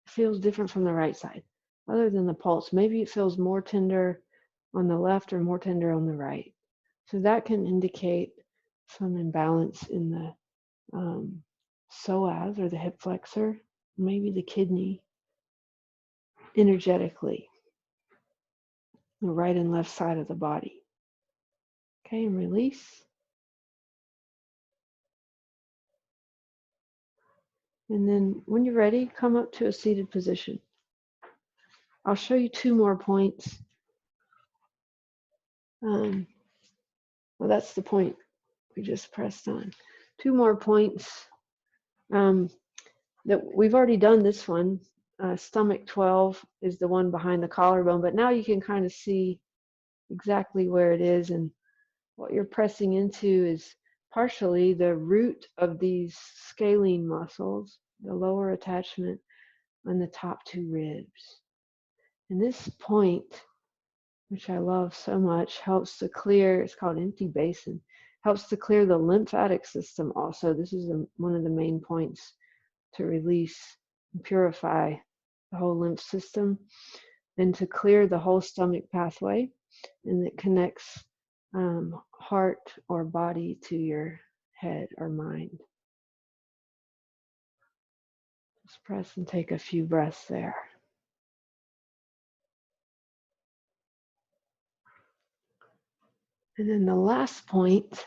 A: feels different from the right side, other than the pulse. Maybe it feels more tender on the left or more tender on the right. So that can indicate some imbalance in the psoas or the hip flexor, maybe the kidney energetically, the right and left side of the body. Okay, and release. And then when you're ready, come up to a seated position. I'll show you 2 more points. Well, that's the point we just pressed on. 2 more points that we've already done this one. Stomach 12 is the one behind the collarbone, but now you can kind of see exactly where it is, and what you're pressing into is partially the root of these scalene muscles, the lower attachment on the top 2 ribs. And this point, which I love so much, helps to clear, it's called empty basin, helps to clear the lymphatic system also. This is one of the main points to release and purify the whole lymph system, and to clear the whole stomach pathway, and it connects heart or body to your head or mind. Just press and take a few breaths there. And then the last point,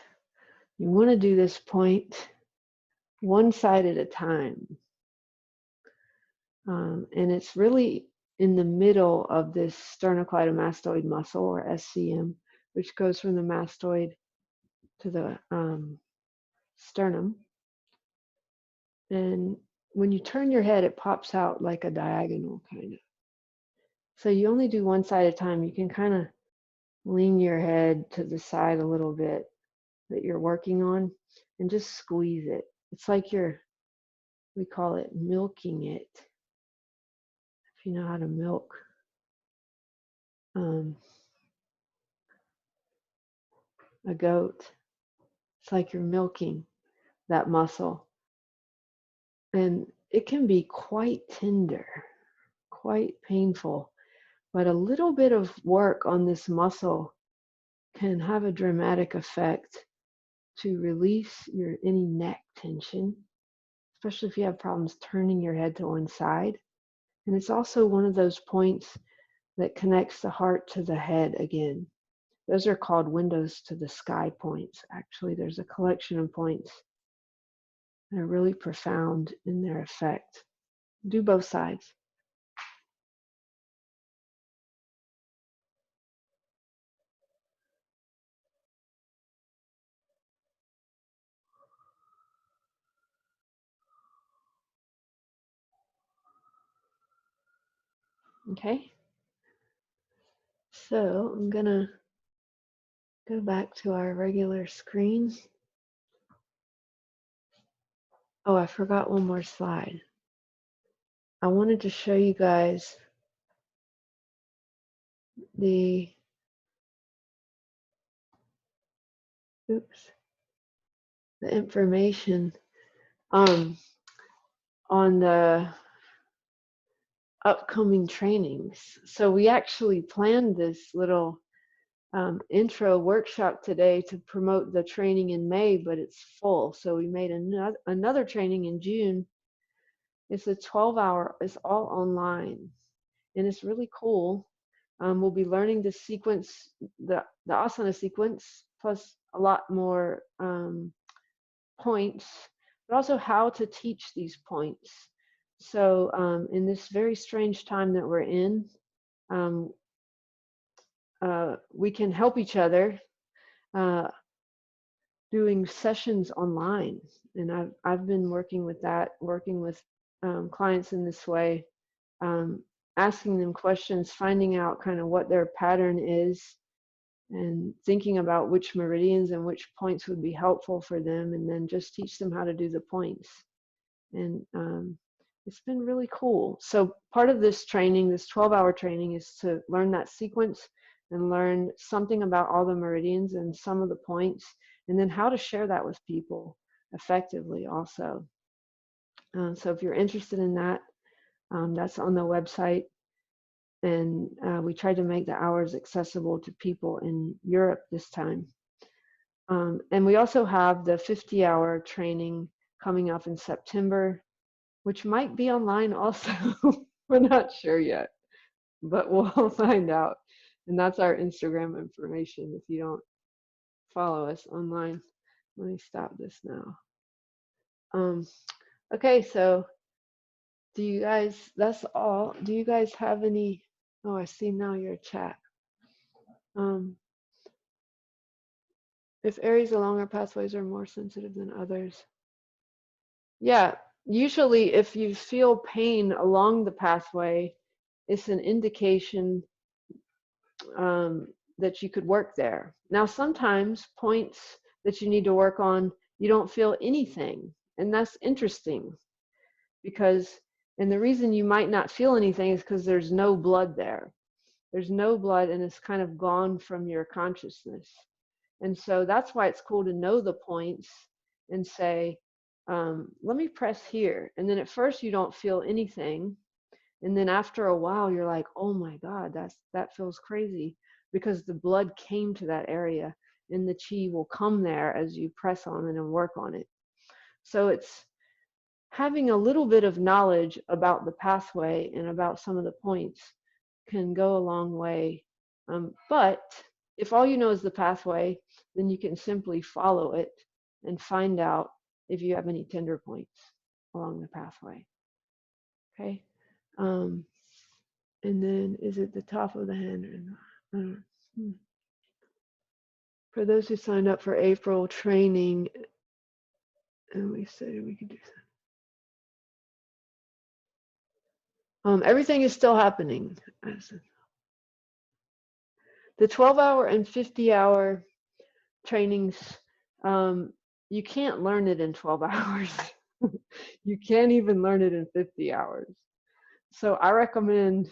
A: you want to do this point one side at a time. And it's really in the middle of this sternocleidomastoid muscle, or SCM, which goes from the mastoid to the sternum. And when you turn your head, it pops out like a diagonal kind of. So you only do one side at a time. You can kind of lean your head to the side a little bit that you're working on, and just squeeze it. It's like we call it milking it. If you know how to milk a goat, it's like you're milking that muscle. And it can be quite tender, quite painful, but a little bit of work on this muscle can have a dramatic effect to release any neck tension, especially if you have problems turning your head to one side. And it's also one of those points that connects the heart to the head again. Those are called windows to the sky points. Actually, there's a collection of points that are really profound in their effect. Do both sides. Okay. So I'm gonna go back to our regular screen. Oh, I forgot one more slide. I wanted to show you guys the information on the upcoming trainings. So we actually planned this little intro workshop today to promote the training in May, but it's full. So we made another training in June. It's a 12-hour, it's all online, and it's really cool. We'll be learning the sequence, the asana sequence, plus a lot more points, but also how to teach these points. So in this very strange time that we're in, we can help each other doing sessions online. And I've been working with that, working with clients in this way, asking them questions, finding out kind of what their pattern is, and thinking about which meridians and which points would be helpful for them, and then just teach them how to do the points. And it's been really cool. So part of this training, this 12-hour training, is to learn that sequence and learn something about all the meridians and some of the points, and then how to share that with people effectively also. So if you're interested in that, that's on the website. And we tried to make the hours accessible to people in Europe this time. And we also have the 50-hour training coming up in September, which might be online also. We're not sure yet, but we'll find out. And that's our Instagram information if you don't follow us online. Let me stop this now. Okay, so do you guys, that's all. Do you guys have any, oh, I see now your chat. If areas along our pathways are more sensitive than others. Yeah, usually if you feel pain along the pathway, it's an indication that you could work there. Now, sometimes points that you need to work on, you don't feel anything. And that's interesting because, and the reason you might not feel anything is because there's no blood there. There's no blood and it's kind of gone from your consciousness. And so that's why it's cool to know the points and say, let me press here. And then at first you don't feel anything. And then after a while, you're like, oh my God, that feels crazy, because the blood came to that area and the chi will come there as you press on it and work on it. So it's having a little bit of knowledge about the pathway and about some of the points can go a long way. But if all you know is the pathway, then you can simply follow it and find out if you have any tender points along the pathway. Okay. And then is it the top of the hand or not? For those who signed up for April training, and we said we could do that. Everything is still happening. The 12-hour and 50-hour trainings You can't learn it in 12 hours. You can't even learn it in 50 hours. So I recommend,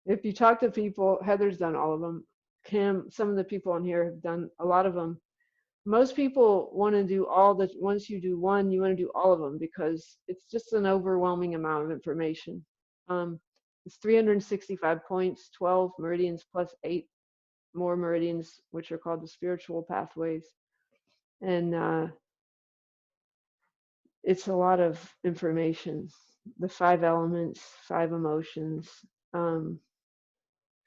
A: if you talk to people, Heather's done all of them. Cam, some of the people on here have done a lot of them. Most people want to do all the, once you do one, you want to do all of them because it's just an overwhelming amount of information. It's 365 points, 12 meridians plus 8 more meridians, which are called the spiritual pathways. And it's a lot of information, the 5 elements, 5 emotions.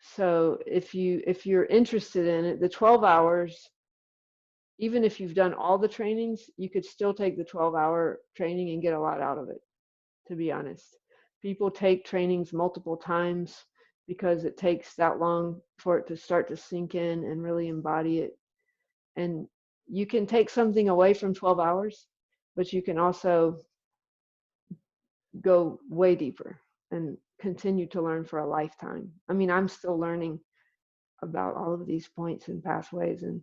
A: So if you're interested in it, the 12 hours, even if you've done all the trainings, you could still take the 12-hour training and get a lot out of it, to be honest. People take trainings multiple times because it takes that long for it to start to sink in and really embody it. And you can take something away from 12 hours, but you can also go way deeper and continue to learn for a lifetime. I mean, I'm still learning about all of these points and pathways and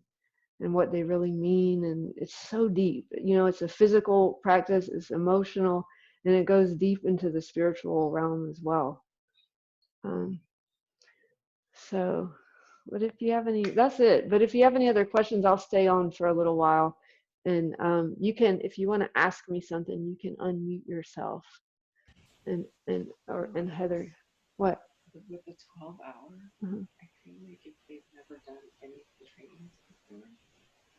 A: what they really mean. And it's so deep. You know, it's a physical practice, it's emotional, and it goes deep into the spiritual realm as well. So, but if you have any, that's it. But if you have any other questions, I'll stay on for a little while. And you can, if you want to ask me something, you can unmute yourself. And Heather, what?
B: With the 12-hour, I feel like if they've never done any of the trainings before,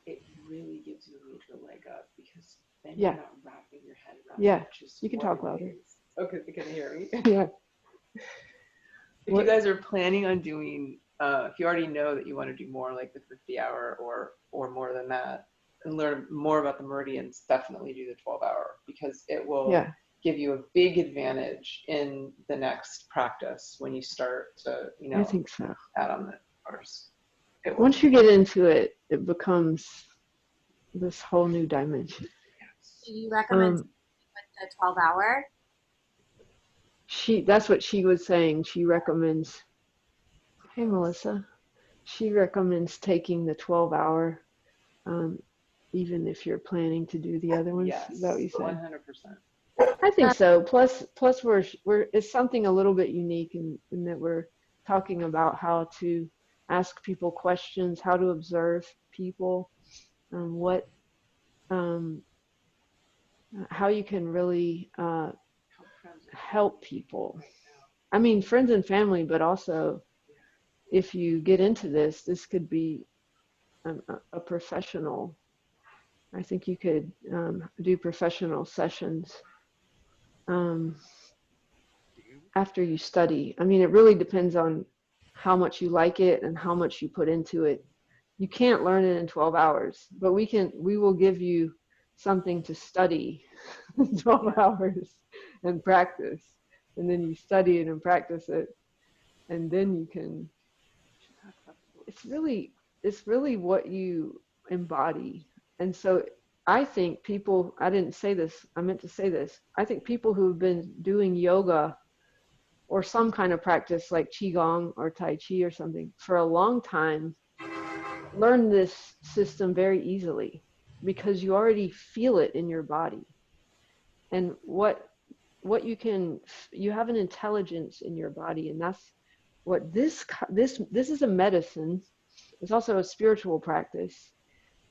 B: it really gives you a major leg up because then you're not wrapping your head around it, which is
A: you can talk louder.
B: Okay, they can hear me.
A: Yeah.
B: If you guys are planning on doing, if you already know that you want to do more like the 50-hour or more than that, and learn more about the meridians, definitely do the 12-hour because it will give you a big advantage in the next practice when you start to,
A: I think so.
B: add on the hours.
A: Once you get into it, it becomes this whole new dimension.
C: Do you recommend with the 12-hour?
A: That's what she was saying. She recommends, hey Melissa, she recommends taking the 12-hour, even if you're planning to do the other ones.
B: Yes,
A: is that what you said?
B: 100%.
A: I think so. Plus we're it's something a little bit unique in that we're talking about how to ask people questions, how to observe people, how you can really help people. I mean, friends and family, but also if you get into this, this could be a professional. I think you could do professional sessions after you study. I mean, it really depends on how much you like it and how much you put into it. You can't learn it in 12 hours, but we will give you something to study in 12 hours and practice. And then you study it and practice it. And then you can, it's really what you embody. And so I think people, I didn't say this, I meant to say this. I think people who've been doing yoga or some kind of practice like Qigong or Tai Chi or something for a long time learn this system very easily because you already feel it in your body. And what you have an intelligence in your body, and that's what this is a medicine. It's also a spiritual practice,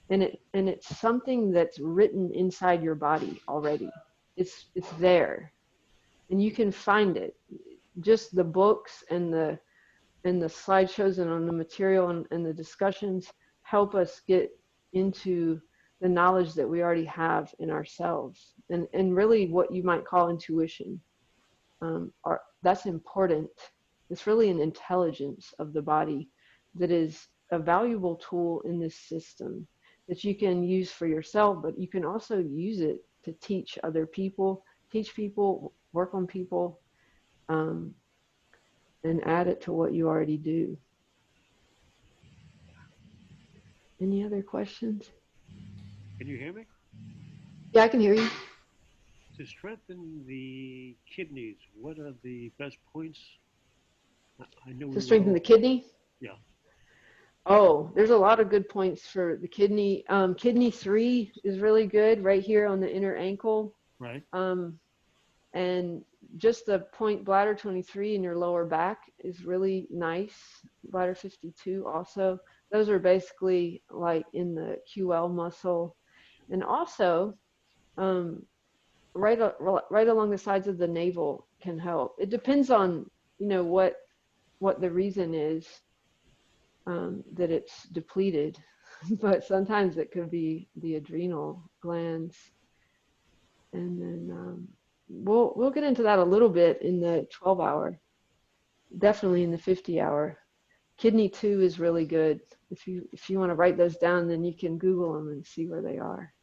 A: and it's something that's written inside your body already. It's there, and you can find it. Just the books and the slideshows and on the material and the discussions help us get into the knowledge that we already have in ourselves, and really what you might call intuition. That's important. It's really an intelligence of the body that is a valuable tool in this system that you can use for yourself, but you can also use it to teach other people, work on people, and add it to what you already do. Any other questions?
D: Can you hear me?
A: Yeah, I can hear you.
D: To strengthen the kidneys, what are the best points? I know
A: To strengthen the kidney?
D: Yeah.
A: Oh, there's a lot of good points for the kidney. Kidney 3 is really good right here on the inner ankle.
D: Right.
A: And just the point bladder 23 in your lower back is really nice. Bladder 52 also. Those are basically like in the QL muscle. And also, right along the sides of the navel can help. It depends on, what the reason is that it's depleted. But sometimes it could be the adrenal glands. And then we'll get into that a little bit in the 12-hour, definitely in the 50-hour. Kidney 2 is really good. If you want to write those down, then you can Google them and see where they are,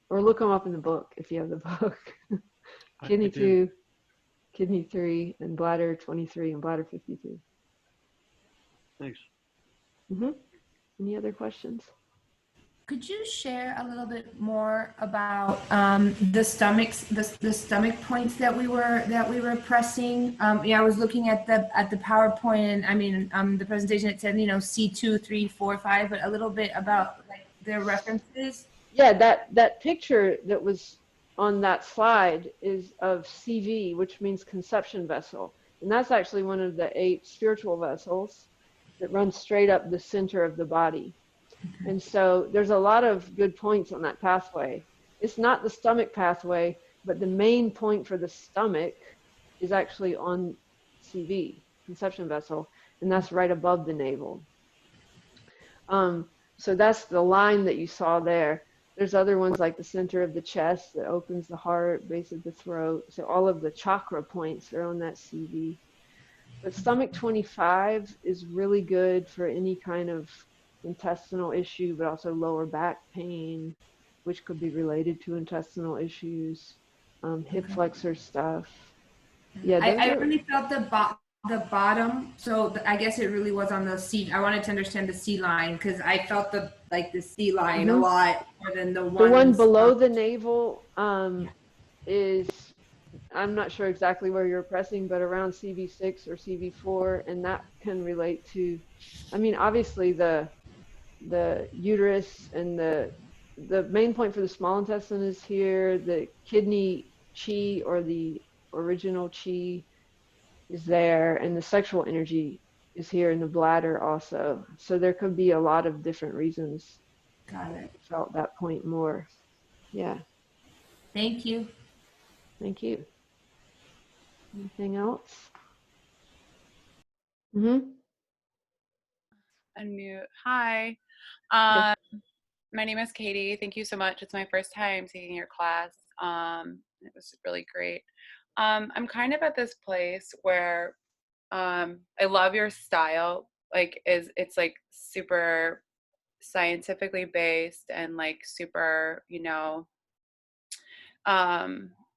A: or look them up in the book if you have the book. Kidney 2, kidney 3, and bladder 23 and bladder 52.
E: Thanks.
A: Any other questions?
F: Could you share a little bit more about the stomach points that we were pressing? I was looking at the PowerPoint, and I mean the presentation. It said C2, 3, 4, 5, but a little bit about like their references.
A: Yeah, that picture that was on that slide is of CV, which means conception vessel, and that's actually one of the 8 spiritual vessels that runs straight up the center of the body. And so there's a lot of good points on that pathway. It's not the stomach pathway, but the main point for the stomach is actually on CV, conception vessel, and that's right above the navel. So that's the line that you saw there. There's other ones like the center of the chest that opens the heart, base of the throat. So all of the chakra points are on that CV. But stomach 25 is really good for any kind of intestinal issue, but also lower back pain, which could be related to intestinal issues, hip flexor stuff. Yeah,
F: I really felt the bottom, so I guess it really was on the C. I wanted to understand the C line because I felt the C line a lot more than the one.
A: The one below the navel is, I'm not sure exactly where you're pressing, but around CV6 or CV4, and that can relate to, I mean, obviously the uterus and the main point for the small intestine is here. The kidney chi, or the original chi, is there, and the sexual energy is here in the bladder also. So there could be a lot of different reasons.
F: Got it.
A: Felt that point more. Yeah.
F: Thank you.
A: Thank you. Anything else?
G: Unmute. Hi.
A: Yes.
G: My name is Katie. Thank you so much. It's my first time taking your class. It was really great. I'm kind of at this place where I love your style. Like, it's like super scientifically based and like super,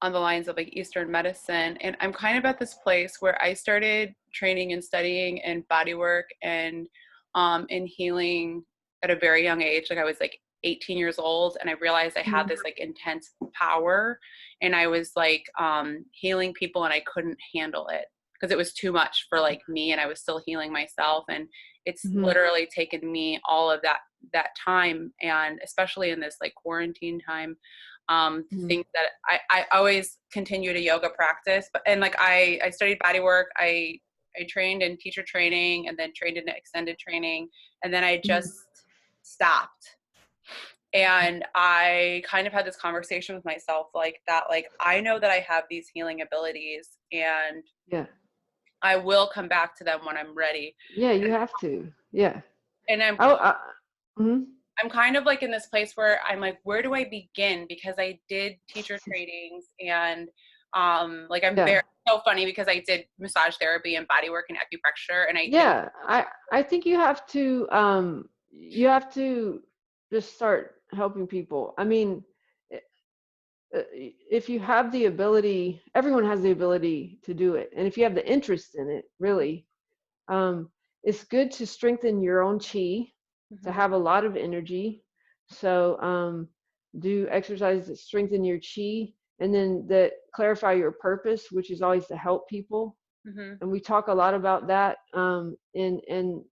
G: on the lines of like Eastern medicine. And I'm kind of at this place where I started training and studying in body work and in healing at a very young age. Like I was like 18 years old, and I realized I had this like intense power, and I was like healing people, and I couldn't handle it because it was too much for like me, and I was still healing myself. And it's literally taken me all of that time, and especially in this like quarantine time, think that I always continued a yoga practice, and like I studied body work. I trained in teacher training and then trained in extended training, and then I just stopped. And I kind of had this conversation with myself like that, like I know that I have these healing abilities, and I will come back to them when I'm ready.
A: Yeah, you have to. Yeah.
G: And I'm kind of like in this place where I'm like, where do I begin? Because I did teacher trainings, and like I'm very so funny because I did massage therapy and body work and acupressure, and
A: I think you have to just start helping people. I mean, if you have the ability, everyone has the ability to do it, and if you have the interest in it, really, it's good to strengthen your own chi, to have a lot of energy. So do exercises that strengthen your chi, and then that clarify your purpose, which is always to help people. And we talk a lot about that. And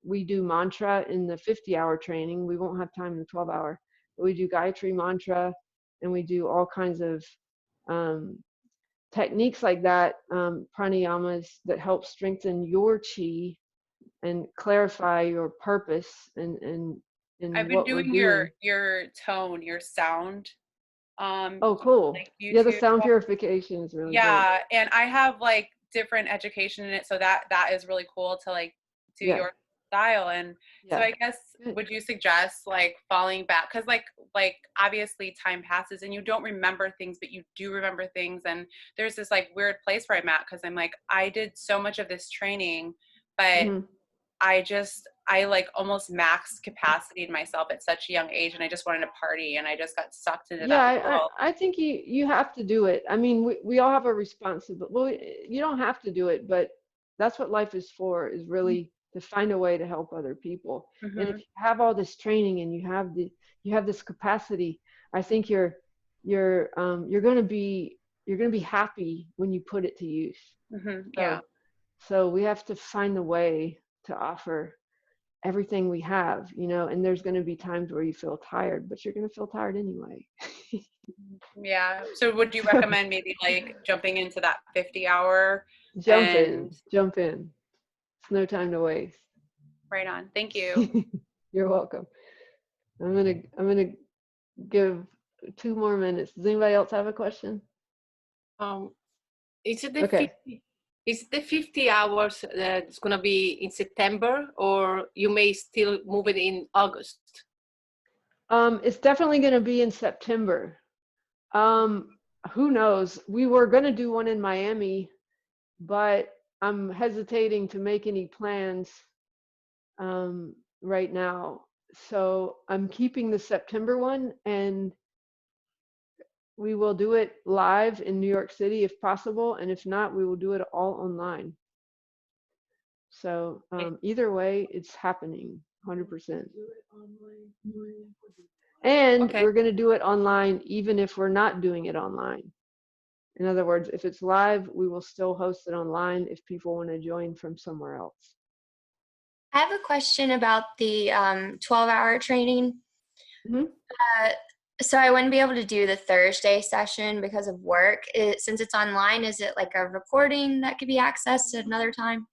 A: we do mantra in the 50-hour training. We won't have time in the 12-hour. But we do Gayatri mantra, and we do all kinds of techniques like that, pranayamas that help strengthen your chi and clarify your purpose and
G: I've been
A: what we're
G: doing
A: doing.
G: your tone, your sound.
A: Oh, cool.
G: Like
A: Yeah, the
G: YouTube.
A: sound purification is really great.
G: Yeah, and I have like different education in it, so that is really cool to like do your style. And so I guess would you suggest like falling back, because like obviously time passes and you don't remember things, but you do remember things, and there's this like weird place where I'm at, because I'm like, I did so much of this training, but I like almost maxed capacity in myself at such a young age, and I just wanted to party, and I just got sucked into that world.
A: I think you have to do it. I mean, we all have a responsibility. Well, you don't have to do it, but that's what life is for, is really to find a way to help other people. And if you have all this training and you have this capacity, I think you're going to be happy when you put it to use. So we have to find a way to offer everything we have, and there's going to be times where you feel tired, but you're going to feel tired anyway.
G: So would you recommend maybe like jumping into that 50-hour?
A: Jump in. It's no time to waste.
G: Right on. Thank you.
A: You're welcome. I'm gonna give 2 more minutes. Does anybody else have a question?
H: Is it the 50 hours that's going to be in September, or you may still move it in August?
A: It's definitely going to be in September. Who knows? We were going to do one in Miami, but I'm hesitating to make any plans right now. So I'm keeping the September one, and we will do it live in New York City if possible, and if not, we will do it all online. So either way, it's happening 100%. And we're going to do it online even if we're not doing it online. In other words, if it's live, we will still host it online if people want to join from somewhere else.
I: I have a question about the 12-hour training. So I wouldn't be able to do the Thursday session because of work. Since it's online, is it like a recording that could be accessed at another time?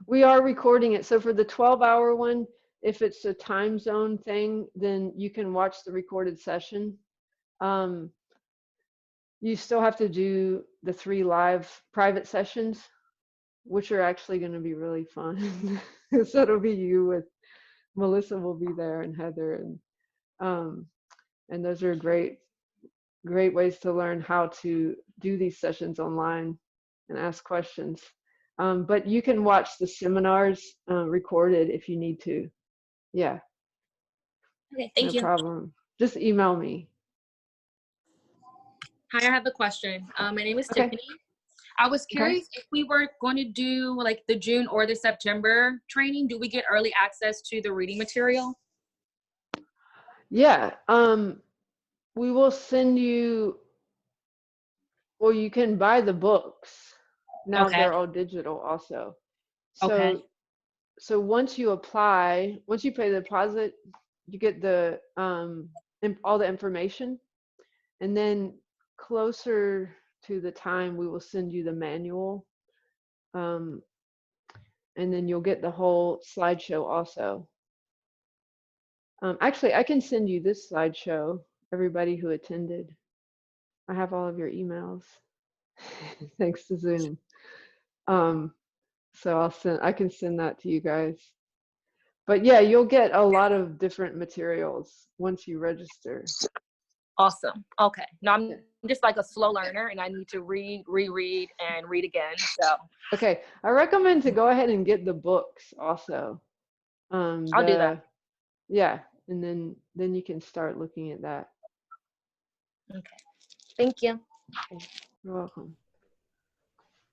A: We are recording it. So for the 12-hour one, if it's a time zone thing, then you can watch the recorded session. You still have to do the 3 live private sessions, which are actually going to be really fun. So it'll be you with Melissa will be there, and Heather, and those are great ways to learn how to do these sessions online and ask questions. But you can watch the seminars recorded if you need to. Yeah.
I: Okay, thank you.
A: No problem. Just email me.
J: Hi, I have a question. My name is Tiffany. I was curious if we were going to do like the June or the September training, do we get early access to the reading material?
A: Yeah. We will send you, well, you can buy the books. Now they're all digital also. So once you apply, once you pay the deposit, you get the all the information, and then closer to the time we will send you the manual, and then you'll get the whole slideshow also. Actually, I can send you this slideshow, everybody who attended. I have all of your emails thanks to Zoom. So I can send that to you guys. But yeah, you'll get a lot of different materials once you register.
J: Awesome. Okay. No, I'm just like a slow learner, and I need to read, reread, and read again. So.
A: Okay, I recommend to go ahead and get the books also.
J: I'll do that.
A: Yeah, and then you can start looking at that.
I: Okay. Thank you.
A: You're welcome.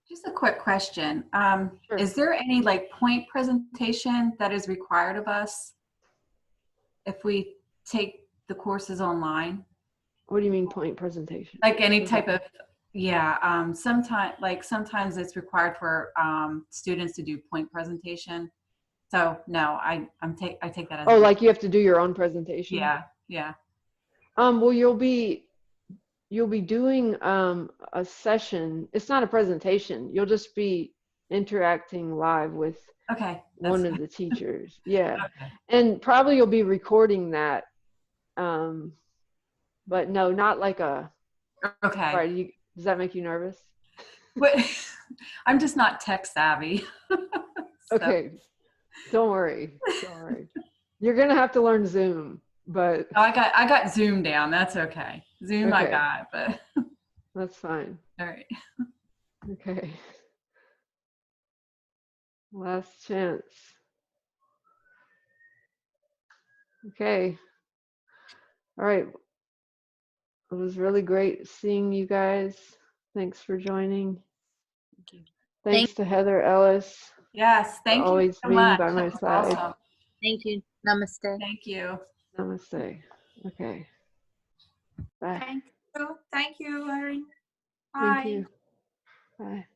K: Just a quick question.
A: Sure.
K: Is there any like point presentation that is required of us if we take the courses online?
A: What do you mean point presentation?
K: Like any type of Yeah, sometimes it's required for students to do point presentation. So no, I take that as
A: Oh, like you have to do your own presentation?
K: yeah.
A: Well, you'll be doing a session. It's not a presentation. You'll just be interacting live with one of the teachers. Yeah.
K: Okay.
A: And probably you'll be recording that. But no, not like a.
K: Okay.
A: Right. Does that make you nervous?
K: But I'm just not tech savvy. So.
A: Okay. Don't worry. Don't worry. You're gonna have to learn Zoom, but
K: I got Zoom down. That's okay. Zoom I got, but
A: that's fine.
K: All right.
A: Okay. Last chance. Okay. All right. It was really great seeing you guys. Thanks for joining.
K: Thank you.
A: Thanks to Heather Ellis.
K: Yes, thank you
A: always
K: so
A: being
K: much.
A: by my
K: That was
A: side.
K: awesome.
C: Thank you. Namaste.
K: Thank you.
A: Namaste. Okay. Bye.
F: Thank you, Irene.
A: Thank
F: Bye.
A: you. Bye.